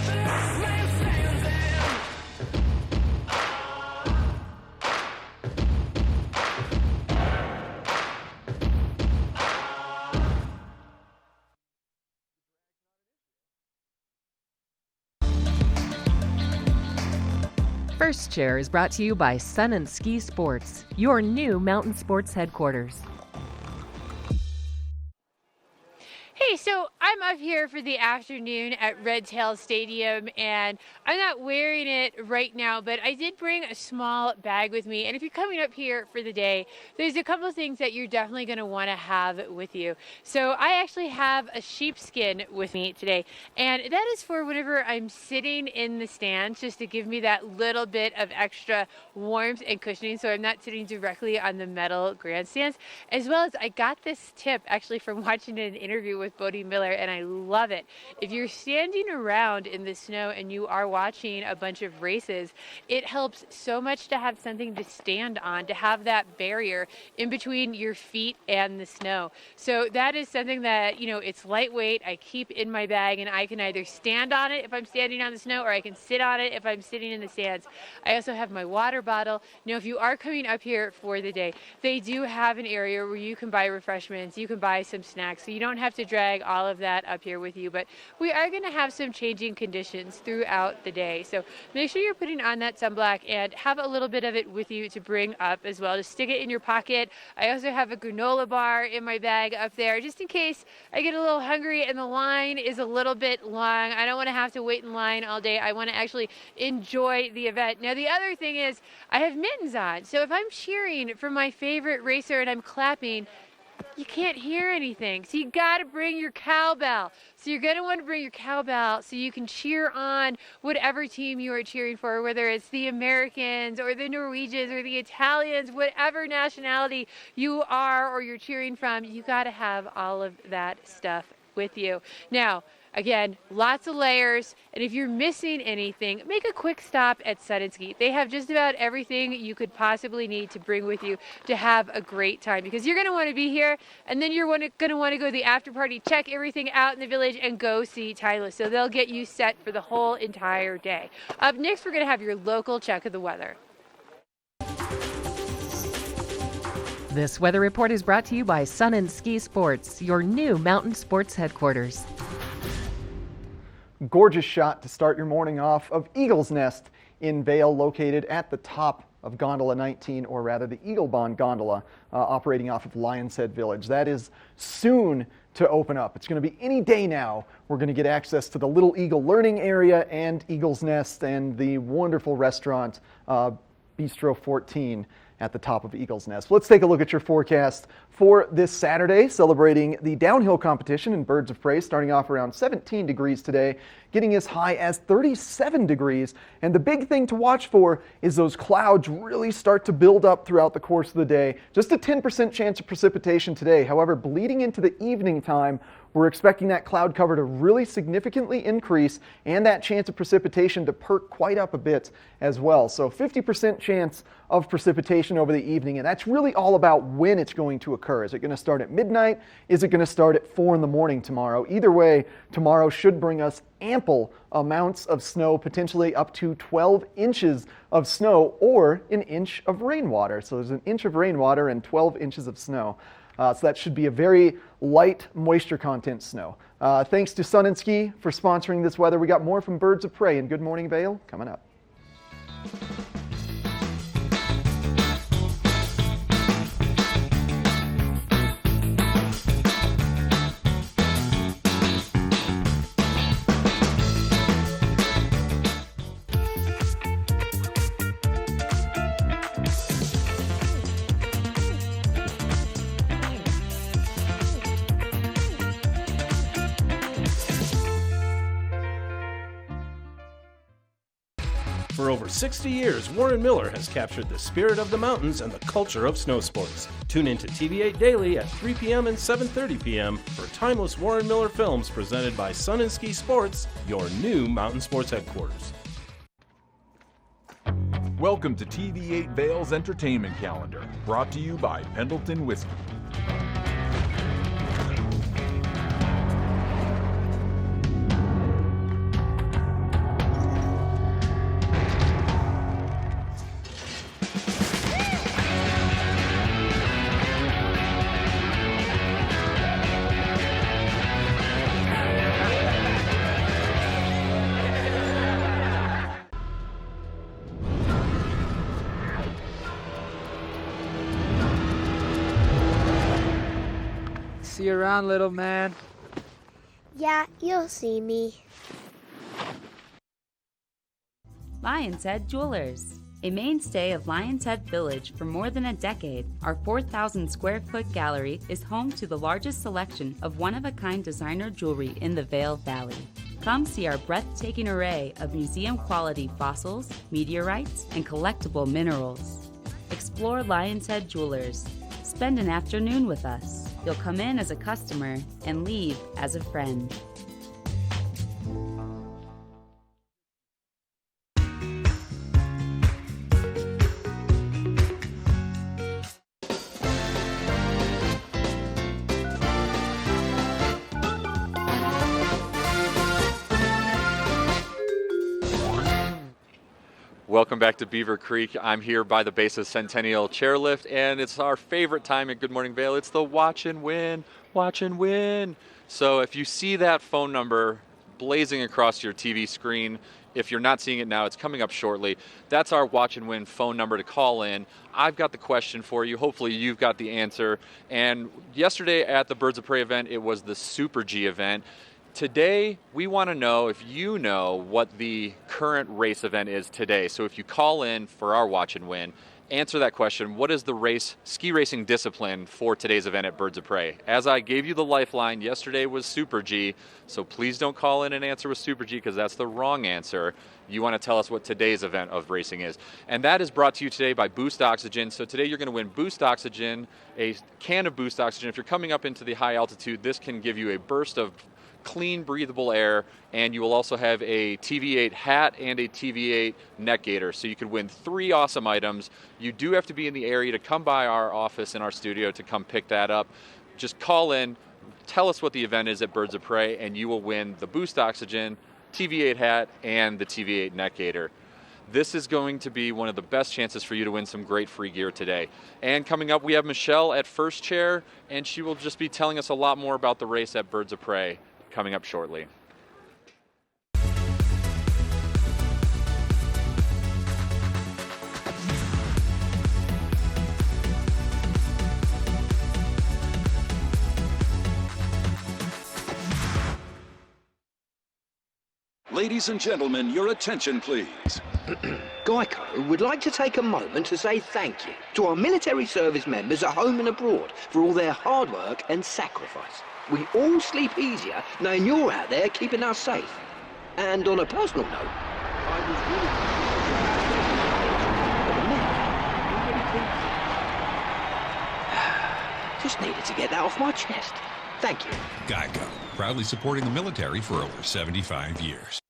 The last man standing. First Chair is brought to you by Sun and Ski Sports, your new mountain sports headquarters. Hey, so I'm up here for the afternoon at Red Tail Stadium, and I'm not wearing it right now, but I did bring a small bag with me. And if you're coming up here for the day, there's a couple of things that you're definitely going to want to have with you. So I actually have a sheepskin with me today, and that is for whenever I'm sitting in the stands, just to give me that little bit of extra warmth and cushioning, so I'm not sitting directly on the metal grandstands. As well as I got this tip actually from watching an interview with Bodie Miller, and I love it. If you're standing around in the snow and you are watching a bunch of races, it helps so much to have something to stand on, to have that barrier in between your feet and the snow. So that is something that, you know, it's lightweight. I keep in my bag, and I can either stand on it if I'm standing on the snow, or I can sit on it if I'm sitting in the sands. I also have my water bottle. Now, if you are coming up here for the day, they do have an area where you can buy refreshments, you can buy some snacks, so you don't have to drag all of that up here with you. But we are going to have some changing conditions throughout the day, so make sure you're putting on that sunblock and have a little bit of it with you to bring up as well. Just stick it in your pocket. I also have a granola bar in my bag up there, just in case I get a little hungry and the line is a little bit long. I don't want to have to wait in line all day. I want to actually enjoy the event. Now, the other thing is I have mittens on, so if I'm cheering for my favorite racer and I'm clapping, you can't hear anything. So you got to bring your cowbell. So you're going to want to bring your cowbell so you can cheer on whatever team you are cheering for, whether it's the Americans or the Norwegians or the Italians, whatever nationality you are or you're cheering from, you got to have all of that stuff with you. Now, again, lots of layers, and if you're missing anything, make a quick stop at Sun & Ski. They have just about everything you could possibly need to bring with you to have a great time, because you're going to want to be here, and then you're going to want to go to the after party, check everything out in the village, and go see Tyler. So they'll get you set for the whole entire day. Up next, we're going to have your local check of the weather. This weather report is brought to you by Sun & Ski Sports, your new mountain sports headquarters. Gorgeous shot to start your morning off of Eagle's Nest in Vail, located at the top of Gondola 19, or rather the Eagle Bond Gondola, operating off of Lion's Head Village. That is soon to open up. It's going to be any day now. We're going to get access to the Little Eagle Learning Area and Eagle's Nest and the wonderful restaurant Bistro 14 at the top of Eagle's Nest. Let's take a look at your forecast for this Saturday, celebrating the downhill competition in Birds of Prey, starting off around 17 degrees today, getting as high as 37 degrees. And the big thing to watch for is those clouds really start to build up throughout the course of the day. Just a 10% chance of precipitation today. However, bleeding into the evening time, we're expecting that cloud cover to really significantly increase and that chance of precipitation to perk quite up a bit as well. So 50% chance of precipitation over the evening, and that's really all about when it's going to occur. Is it going to start at midnight? Is it going to start at 4 in the morning tomorrow? Either way, tomorrow should bring us ample amounts of snow, potentially up to 12 inches of snow or an inch of rainwater. So there's an inch of rainwater and 12 inches of snow. So that should be a very light moisture content snow. Thanks to Sun & Ski for sponsoring this weather. We got more from Birds of Prey and Good Morning Vail coming up. For over 60 years, Warren Miller has captured the spirit of the mountains and the culture of snow sports. Tune into TV8 Daily at 3 p.m. and 7:30 p.m. for timeless Warren Miller films presented by Sun & Ski Sports, your new mountain sports headquarters. Welcome to TV8 Vail's entertainment calendar, brought to you by Pendleton Whiskey. See you around, little man. Yeah, you'll see me. Lion's Head Jewelers. A mainstay of Lion's Head Village for more than a decade, our 4,000 square foot gallery is home to the largest selection of one-of-a-kind designer jewelry in the Vail Valley. Come see our breathtaking array of museum-quality fossils, meteorites, and collectible minerals. Explore Lion's Head Jewelers. Spend an afternoon with us. You'll come in as a customer and leave as a friend. Welcome back to Beaver Creek. I'm here by the base of Centennial Chairlift, and it's our favorite time at Good Morning Vail. It's the watch and win, watch and win. So if you see that phone number blazing across your TV screen, if you're not seeing it now, it's coming up shortly. That's our watch and win phone number to call in. I've got the question for you. Hopefully you've got the answer. And yesterday at the Birds of Prey event, it was the Super G event. Today, we want to know if you know what the current race event is today. So if you call in for our watch and win, answer that question. What is the ski racing discipline for today's event at Birds of Prey? As I gave you the lifeline, yesterday was Super G, so please don't call in and answer with Super G because that's the wrong answer. You want to tell us what today's event of racing is. And that is brought to you today by Boost Oxygen. So today you're going to win Boost Oxygen, a can of Boost Oxygen. If you're coming up into the high altitude, this can give you a burst of clean, breathable air, and you will also have a TV8 hat and a TV8 neck gaiter. So you could win 3 awesome items. You do have to be in the area to come by our office in our studio to come pick that up. Just call in, tell us what the event is at Birds of Prey, and you will win the Boost Oxygen, TV8 hat, and the TV8 neck gaiter. This is going to be one of the best chances for you to win some great free gear today. And coming up, we have Michelle at first chair, and she will just be telling us a lot more about the race at Birds of Prey coming up shortly. Ladies and gentlemen, your attention, please. Geico would like to take a moment to say thank you to our military service members at home and abroad for all their hard work and sacrifice. We all sleep easier knowing you're out there keeping us safe. And on a personal note, I was really just needed to get that off my chest. Thank you. Geico, proudly supporting the military for over 75 years.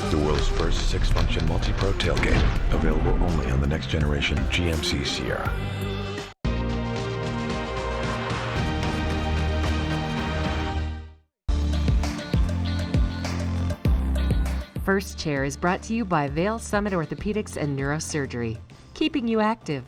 The world's first 6-function multi-pro tailgate, available only on the next generation GMC Sierra. First Chair is brought to you by Vail Summit Orthopedics and Neurosurgery, keeping you active.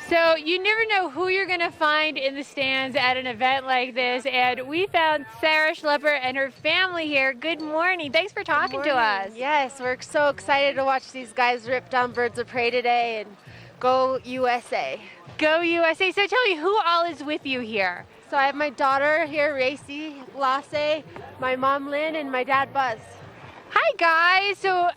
So you never know who you're going to find in the stands at an event like this, and we found Sarah Schlepper and her family here. Good morning. Thanks for talking to us. Yes, we're so excited to watch these guys rip down Birds of Prey today and go USA. Go USA. So tell me, who all is with you here? So I have my daughter here, Racy Lasse, my mom Lynn, and my dad Buzz. Hi guys. So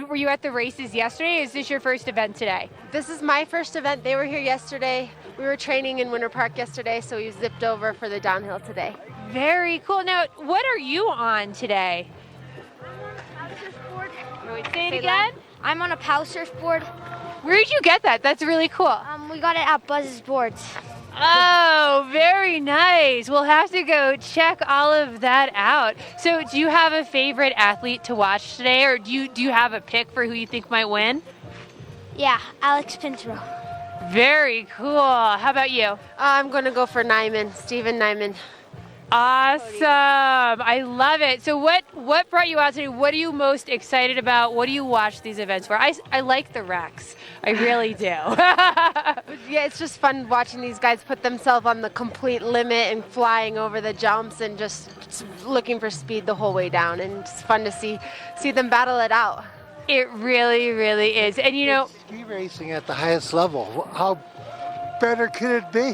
were you at the races yesterday? Is this your first event today? This is my first event. They were here yesterday. We were training in Winter Park yesterday, so we zipped over for the downhill today. Very cool. Now, what are you on today? Say it again. I'm on a power surfboard. Where did you get that? That's really cool. We got it at Buzz's Boards. Oh, very nice. We'll have to go check all of that out. So do you have a favorite athlete to watch today, or do you have a pick for who you think might win? Yeah, Alex Pintero. Very cool. How about you? I'm going to go for Nyman, Steven Nyman. Awesome. I love it. So what brought you out today? What are you most excited about? What do you watch these events for? I like the wrecks. I really do. Yeah, it's just fun watching these guys put themselves on the complete limit and flying over the jumps and just looking for speed the whole way down. And it's fun to see them battle it out. It really, really is. And it's ski racing at the highest level. How better could it be?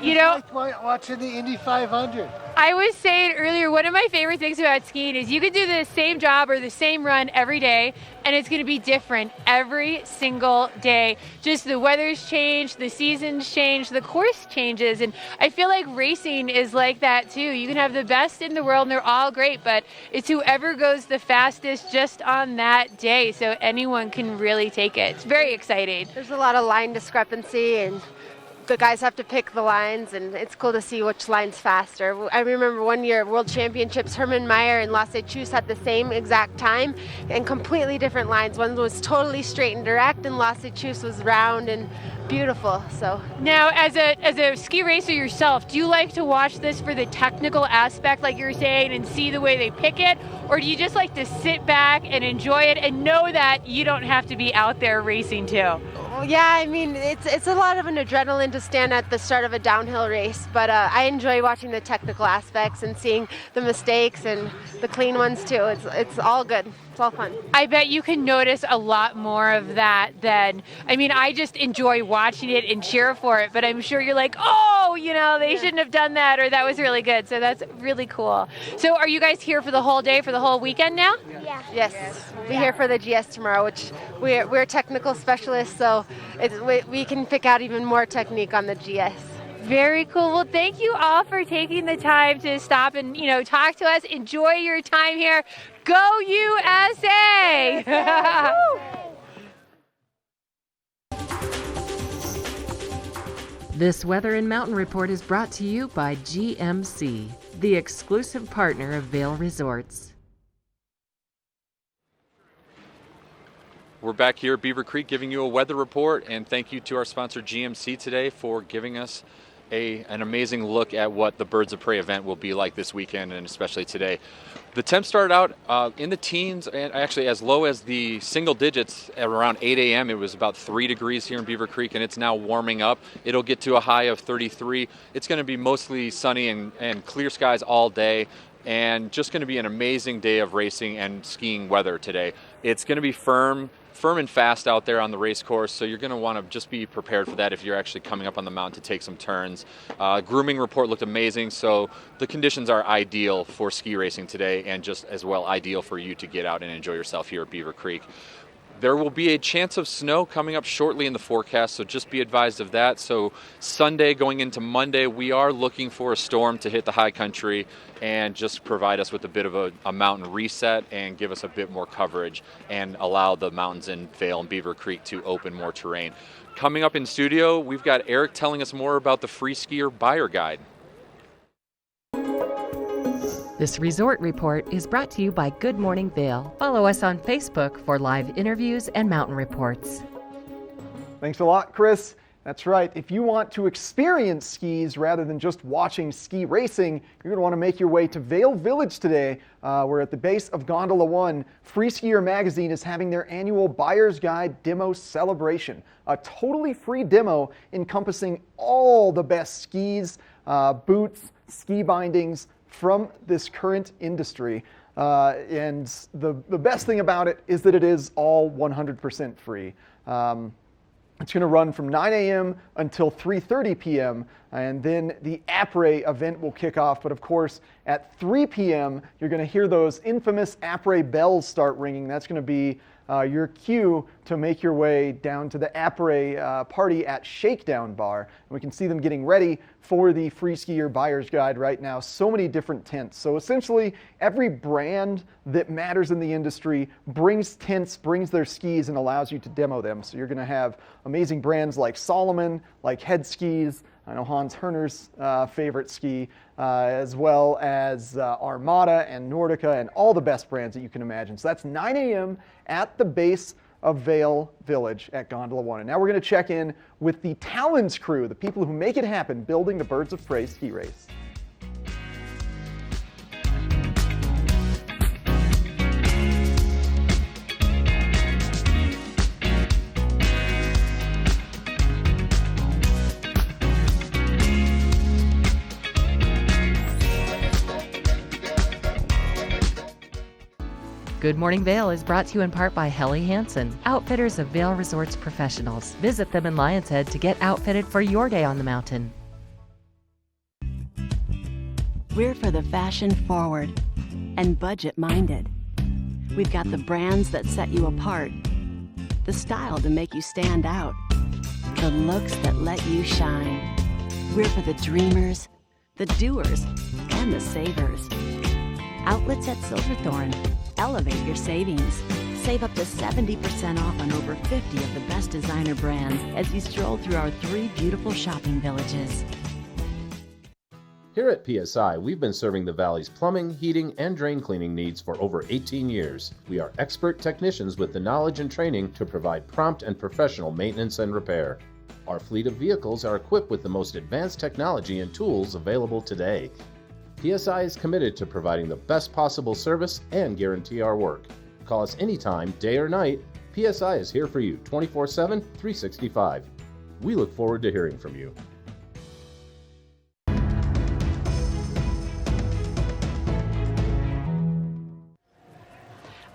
It's like watching the Indy 500. I was saying earlier, one of my favorite things about skiing is you can do the same job or the same run every day, and it's going to be different every single day. Just the weather's changed, the seasons change, the course changes, and I feel like racing is like that too. You can have the best in the world, and they're all great, but it's whoever goes the fastest just on that day, so anyone can really take it. It's very exciting. There's a lot of line discrepancy and the guys have to pick the lines, and it's cool to see which line's faster. I remember one year, World Championships, Herman Meyer and Lasse Chus had the same exact time and completely different lines. One was totally straight and direct, and Lasse Chus was round and beautiful. So Now, as a ski racer yourself, do you like to watch this for the technical aspect, like you were saying, and see the way they pick it? Or do you just like to sit back and enjoy it and know that you don't have to be out there racing too? well, yeah, I mean, it's a lot of an adrenaline to stand at the start of a downhill race, but I enjoy watching the technical aspects and seeing the mistakes and the clean ones too. It's all good. It's all fun. I bet you can notice a lot more of that than, I mean, I just enjoy watching it and cheer for it, but I'm sure you're like, oh, they shouldn't have done that, or that was really good. So that's really cool. So are you guys here for the whole day, for the whole weekend now? Yeah. Yes. We'll be here for the GS tomorrow, which we're technical specialists, so we can pick out even more technique on the GS. Very cool. Well, thank you all for taking the time to stop and, talk to us. Enjoy your time here. Go USA! This Weather and Mountain Report is brought to you by GMC, the exclusive partner of Vail Resorts. We're back here at Beaver Creek giving you a weather report, and thank you to our sponsor GMC today for giving us an amazing look at what the Birds of Prey event will be like this weekend, and especially today. The temps started out in the teens, and actually as low as the single digits at around 8 a.m. It was about 3 degrees here in Beaver Creek, and it's now warming up. It'll get to a high of 33. It's going to be mostly sunny and clear skies all day, and just going to be an amazing day of racing and skiing weather today. It's going to be firm and fast out there on the race course, so you're going to want to just be prepared for that if you're actually coming up on the mountain to take some turns. Grooming report looked amazing, so the conditions are ideal for ski racing today, and just as well ideal for you to get out and enjoy yourself here at Beaver Creek. There will be a chance of snow coming up shortly in the forecast, so just be advised of that. So Sunday going into Monday, we are looking for a storm to hit the high country and just provide us with a bit of a mountain reset and give us a bit more coverage and allow the mountains in Vail and Beaver Creek to open more terrain. Coming up in studio, we've got Eric telling us more about the Free Skier Buyer Guide. This resort report is brought to you by Good Morning Vail. Follow us on Facebook for live interviews and mountain reports. Thanks a lot, Chris. That's right. If you want to experience skis rather than just watching ski racing, you're going to want to make your way to Vail Village today. We're at the base of Gondola 1. Free Skier Magazine is having their annual Buyer's Guide Demo Celebration, a totally free demo encompassing all the best skis, boots, ski bindings from this current industry. And the best thing about it is that it is all 100% free. It's going to run from 9 a.m. until 3:30 p.m. and then the après event will kick off. But of course, at 3 p.m., you're going to hear those infamous après bells start ringing. That's going to be your cue to make your way down to the après party at Shakedown Bar. And we can see them getting ready for the Free Skier Buyer's Guide right now. So many different tents. So essentially, every brand that matters in the industry brings tents, brings their skis, and allows you to demo them. So you're going to have amazing brands like Salomon, like Head Skis, I know Hans Herner's favorite ski, as well as Armada and Nordica and all the best brands that you can imagine. So that's 9 a.m. at the base of Vail Village at Gondola 1. And now we're going to check in with the Talons crew, the people who make it happen building the Birds of Prey ski race. Good Morning Vail is brought to you in part by Helly Hansen, outfitters of Vail Resorts professionals. Visit them in Lion's Head to get outfitted for your day on the mountain. We're for the fashion forward and budget minded. We've got the brands that set you apart, the style to make you stand out, the looks that let you shine. We're for the dreamers, the doers, and the savers. Outlets at Silverthorne. Elevate your savings. Save up to 70% off on over 50 of the best designer brands as you stroll through our 3 beautiful shopping villages. Here at PSI, we've been serving the Valley's plumbing, heating, and drain cleaning needs for over 18 years. We are expert technicians with the knowledge and training to provide prompt and professional maintenance and repair. Our fleet of vehicles are equipped with the most advanced technology and tools available today. PSI is committed to providing the best possible service and guarantee our work. Call us anytime, day or night. PSI is here for you 24/7, 365. We look forward to hearing from you.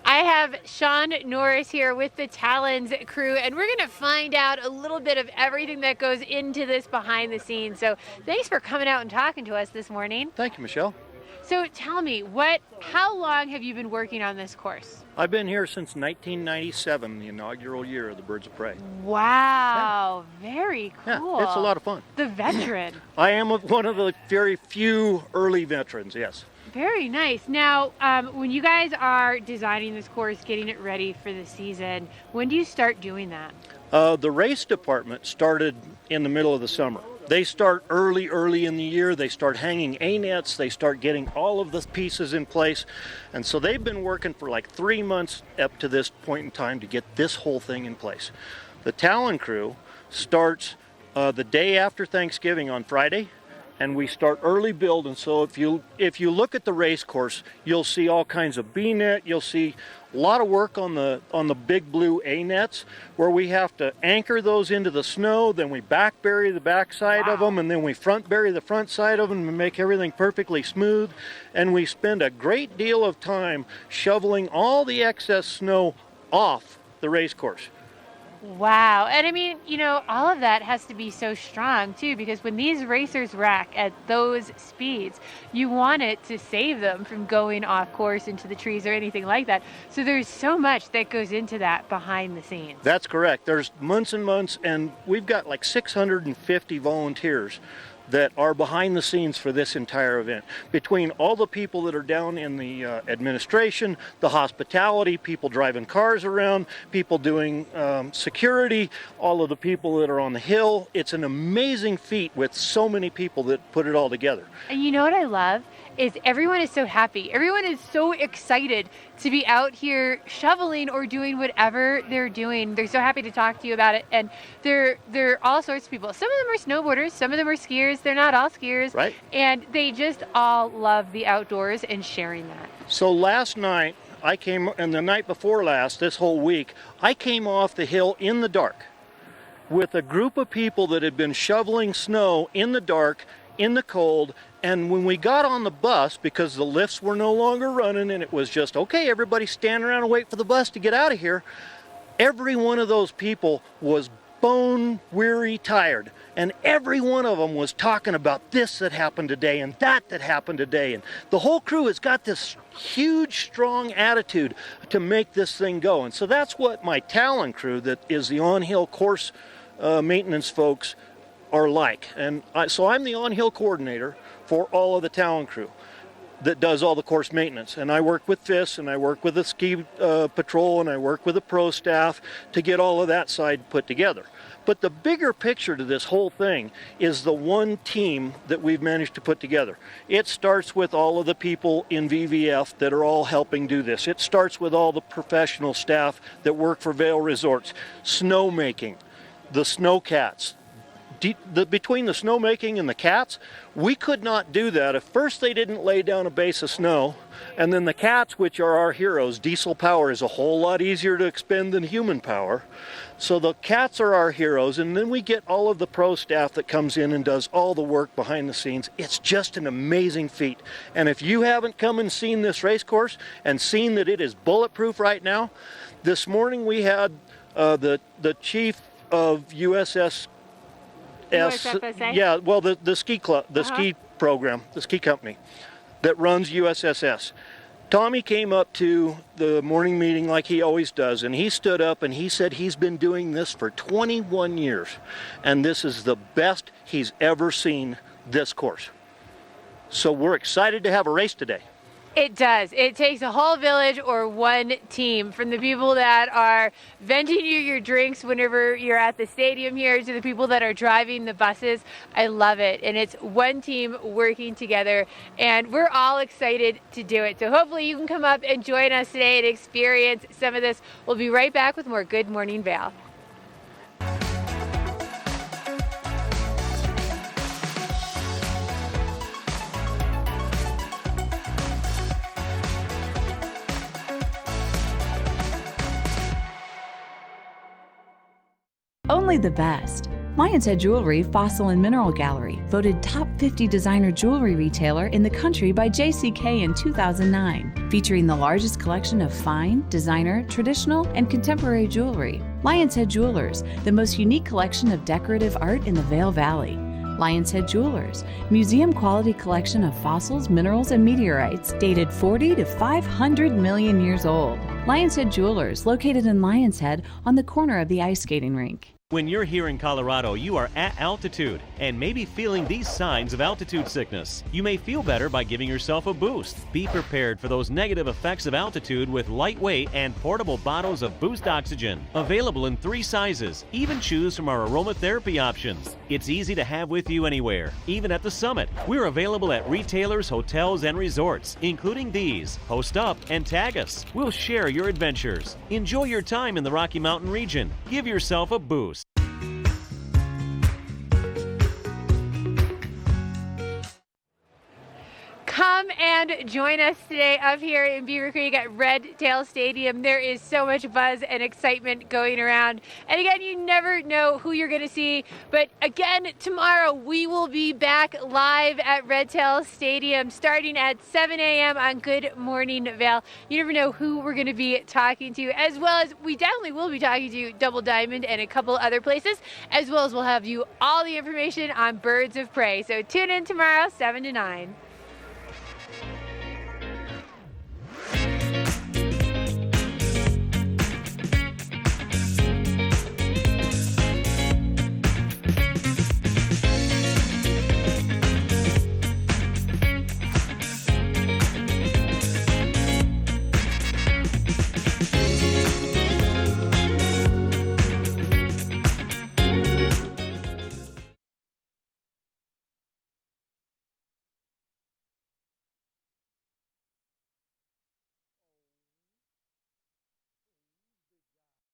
I have Sean Norris here with the Talons crew, and we're going to find out a little bit of everything that goes into this behind the scenes. So thanks for coming out and talking to us this morning. Thank you, Michelle. So tell me, how long have you been working on this course? I've been here since 1997, the inaugural year of the Birds of Prey. Wow, very cool. Yeah, it's a lot of fun. The veteran. I am one of the very few early veterans, yes. Very nice. Now, when you guys are designing this course, getting it ready for the season, when do you start doing that? The race department started in the middle of the summer. They start early in the year. They start hanging A-nets. They start getting all of the pieces in place. And so they've been working for like 3 months up to this point in time to get this whole thing in place. The Talon crew starts the day after Thanksgiving on Friday, and we start early build. And so if you look at the race course, you'll see all kinds of B-net. You'll see a lot of work on the big blue A-nets, where we have to anchor those into the snow, then we back bury the back side of them, and then we front bury the front side of them and make everything perfectly smooth. And we spend a great deal of time shoveling all the excess snow off the race course. Wow. And I mean, all of that has to be so strong too, because when these racers rack at those speeds, you want it to save them from going off course into the trees or anything like that. So there's so much that goes into that behind the scenes. That's correct. There's months and months, and we've got like 650 volunteers that are behind the scenes for this entire event. Between all the people that are down in the administration, the hospitality, people driving cars around, people doing security, all of the people that are on the hill, it's an amazing feat with so many people that put it all together. And you know what I love? Is everyone is so happy. Everyone is so excited to be out here shoveling or doing whatever they're doing. They're so happy to talk to you about it. And they're all sorts of people. Some of them are snowboarders, some of them are skiers. They're not all skiers. Right. And they just all love the outdoors and sharing that. So last night, and the night before last, this whole week, I came off the hill in the dark with a group of people that had been shoveling snow in the dark, in the cold. And when we got on the bus, because the lifts were no longer running and it was just, okay, everybody stand around and wait for the bus to get out of here, every one of those people was bone weary tired. And every one of them was talking about this that happened today and that happened today. And the whole crew has got this huge, strong attitude to make this thing go. And so that's what my Talon crew, that is the on-hill course maintenance folks, are like. And so I'm the on-hill coordinator for all of the Talon crew that does all the course maintenance. And I work with FIS, and I work with the ski patrol, and I work with the pro staff to get all of that side put together. But the bigger picture to this whole thing is the one team that we've managed to put together. It starts with all of the people in VVF that are all helping do this. It starts with all the professional staff that work for Vail Resorts, snowmaking, the snowcats. Between the snowmaking and the cats, we could not do that if first they didn't lay down a base of snow, and then the cats, which are our heroes. Diesel power is a whole lot easier to expend than human power. So the cats are our heroes, and then we get all of the pro staff that comes in and does all the work behind the scenes. It's just an amazing feat. And if you haven't come and seen this race course and seen that it is bulletproof right now, this morning we had the chief of USFSA. Yeah, well, the ski club, the ski program, the ski company that runs USSS. Tommy came up to the morning meeting like he always does, and he stood up and he said he's been doing this for 21 years, and this is the best he's ever seen this course. So we're excited to have a race today. It does. It takes a whole village or one team, from the people that are vending you your drinks whenever you're at the stadium here to the people that are driving the buses. I love it. And it's one team working together, and we're all excited to do it. So hopefully you can come up and join us today and experience some of this. We'll be right back with more Good Morning Vail. Only the best. Lion's Head Jewelry Fossil and Mineral Gallery, voted top 50 designer jewelry retailer in the country by JCK in 2009, featuring the largest collection of fine, designer, traditional, and contemporary jewelry. Lion's Head Jewelers, the most unique collection of decorative art in the Vail Valley. Lion's Head Jewelers, museum quality collection of fossils, minerals, and meteorites dated 40 to 500 million years old. Lion's Head Jewelers, located in Lion's Head on the corner of the ice skating rink. When you're here in Colorado, you are at altitude and may be feeling these signs of altitude sickness. You may feel better by giving yourself a boost. Be prepared for those negative effects of altitude with lightweight and portable bottles of Boost Oxygen. Available in 3 sizes. Even choose from our aromatherapy options. It's easy to have with you anywhere, even at the summit. We're available at retailers, hotels, and resorts, including these. Post up and tag us. We'll share your adventures. Enjoy your time in the Rocky Mountain region. Give yourself a boost. Come and join us today up here in Beaver Creek at Red Tail Stadium. There is so much buzz and excitement going around. And again, you never know who you're going to see. But again, tomorrow we will be back live at Red Tail Stadium starting at 7 a.m. on Good Morning Vail. You never know who we're going to be talking to, as well as we definitely will be talking to Double Diamond and a couple other places, as well as we'll have you all the information on Birds of Prey. So tune in tomorrow, 7 to 9.